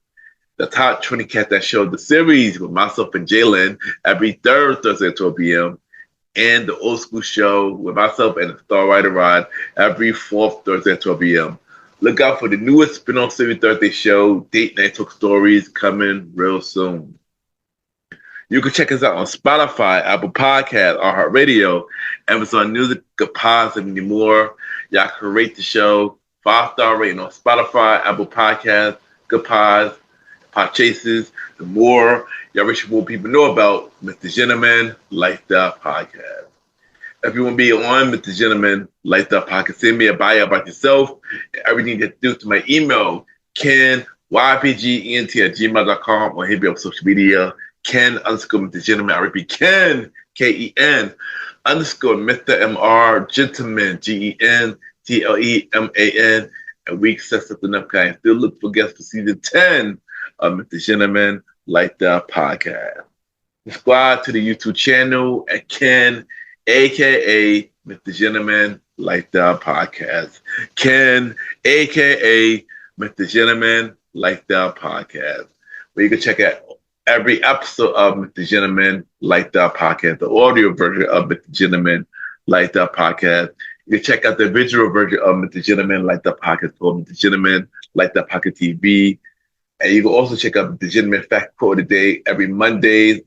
A: The Top 20 Cats That Show the series with myself and Jalen every third Thursday at 12 p.m. And the Old School Show with myself and the Star Rider Rod every fourth Thursday at 12 p.m. Look out for the newest spin-off series Thursday show, Date Night Talk Stories, coming real soon. You can check us out on Spotify, Apple Podcasts, iHeartRadio, Amazon Music, Good Pods, and many more. Y'all can rate the show 5-star rating on Spotify, Apple Podcasts, Good Pods, Pod Chases, and more. Y'all wish more people know about Mr. Gentleman Lifestyle Podcast. If you want to be on Mr. Gentleman Like That Podcast, send me a bio about yourself and everything that you do to my email, Ken, YPGENT at gmail.com, or hit me up on social media, Ken _ Mr. Gentleman. I repeat, Ken, KEN _ Mr. MR Gentleman, GENTLEMAN. And we set something up, guys. Still look for guests for season 10 of Mr. Gentleman Like That Podcast. Subscribe to the YouTube channel at Ken, aka Mr. Gentleman Like That Podcast. Ken, aka Mr. Gentleman Like That Podcast. Where you can check out every episode of Mr. Gentleman Like That Podcast, the audio version of Mr. Gentleman Like That Podcast. You can check out the visual version of Mr. Gentleman Like That Podcast called Mr. Gentleman Like That Podcast TV. And you can also check out the Gentleman Fact Quote of the Day every Monday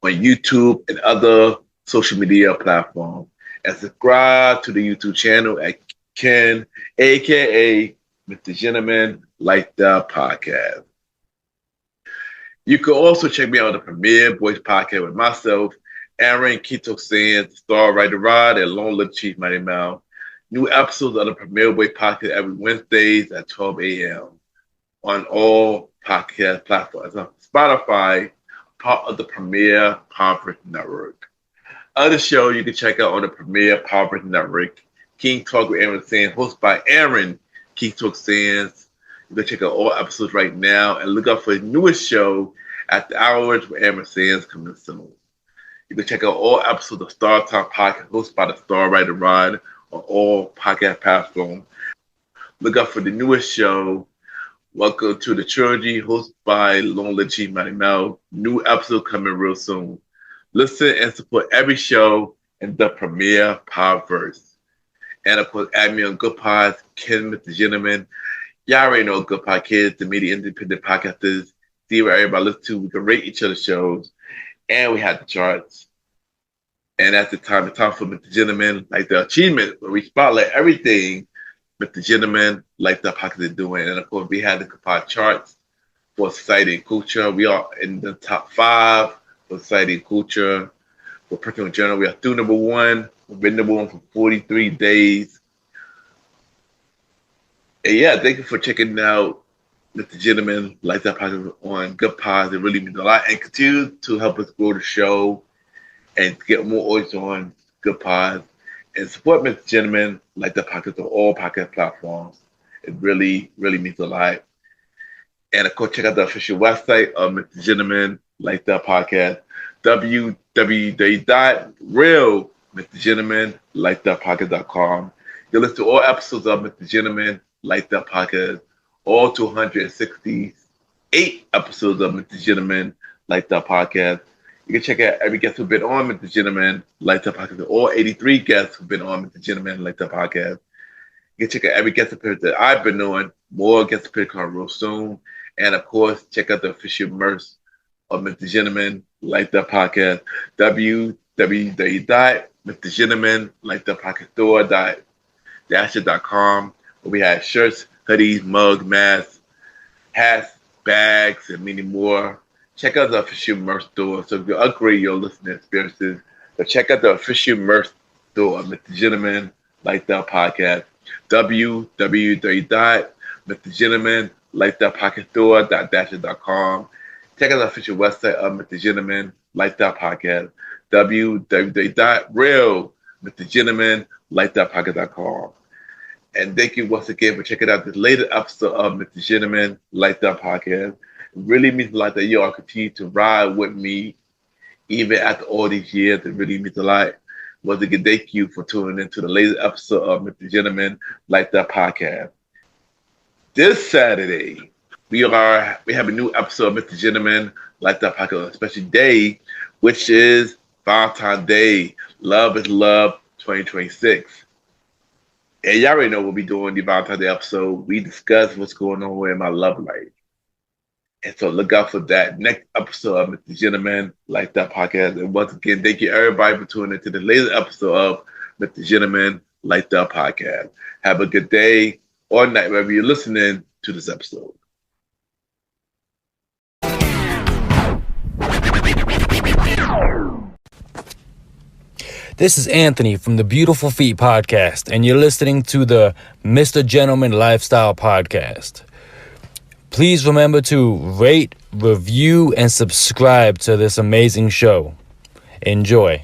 A: on YouTube and other social media platforms. And subscribe to the YouTube channel at Ken, aka Mr. Gentleman Like That Podcast. You can also check me out on the Premier Voice Podcast with myself, Aaron Keto Sands, Star Rider Rod, and Lone Little Chief Mighty Mouth. New episodes of the Premier Voice Podcast every Wednesdays at 12 a.m. on all podcast platforms. On Spotify, part of the Premier Podcast Network. Other show you can check out on the Premier Podcast Network, King Talk with Aaron Sands, hosted by Aaron King Talk Sands. You can check out all episodes right now and look out for his newest show, After Hours with Aaron Sands, coming soon. You can check out all episodes of Star Talk Podcast hosted by the Star Rider Rod on all podcast platforms. Look out for the newest show, Welcome to the Trilogy, hosted by Lone Little Chief Mighty Mouth. New episode coming real soon. Listen and support every show in the Premier Podverse. And of course, add me on Good Pods, Ken, Mr. Gentleman. Y'all already know Good Pod Kids, the media independent podcasters. See what everybody listens to. We can rate each other's shows. And we have the charts. And at the time, it's time for Mr. Gentleman, like the achievement, where we spotlight everything Mr. Gentleman Like That Podcast is doing. And of course, we had the Good Pod charts for society and culture. We are in the top 5 for society and culture. For personal journal, we are through number 1. We've been number 1 for 43 days. And yeah, thank you for checking out Mr. Gentleman Like That Podcast on Good Pods. It really means a lot. And continue to help us grow the show and get more audience on Good Pods. And support Mr. Gentleman Like That Podcast on all podcast platforms. It really, really means a lot. And of course, check out the official website of Mr. Gentleman Like That Podcast, www.realmrgentlemanlikethatpodcast.com. You listen to all episodes of Mr. Gentleman Like That Podcast, all 268 episodes of Mr. Gentleman Like That Podcast. You can check out every guest who's been on Mr. Gentleman Like That Podcast, all 83 guests who've been on Mr. Gentleman Like That Podcast. You can check out every guest appearance that I've been on, more guest appearances coming real soon. And of course, check out the official merch of Mr. Gentleman Like That Podcast, www.mrgentlemanlikethatpodcast.com, where we have shirts, hoodies, mugs, masks, hats, bags, and many more. Check out the official merch store. So if you upgrade your listening experiences, so check out the official merch store of Mr. Gentleman Like That Podcast, www.mrgentlemanlikethatpodcast.com. Check out the official website of Mr. Gentleman Like That Podcast, www.realmrgentlemanlikethatpodcast.com. And thank you once again for checking out this latest episode of Mr. Gentleman Like That Podcast. It really means a lot that you all continue to ride with me even after all these years. It really means a lot. Once again, thank you for tuning into the latest episode of Mr. Gentleman Like That Podcast. This Saturday, we have a new episode of Mr. Gentleman Like That Podcast, a special day, which is Valentine's Day. Love is Love 2026. And y'all already know we'll be doing the Valentine's Day episode. We discuss what's going on in my love life. And so look out for that next episode of Mr. Gentleman Like That Podcast. And once again, thank you everybody for tuning into the latest episode of Mr. Gentleman Like That Podcast. Have a good day or night wherever you're listening to this episode.
D: This is Anthony from the Beautiful Feet Podcast, and you're listening to the Mr. Gentleman Lifestyle Podcast. Please remember to rate, review, and subscribe to this amazing show. Enjoy.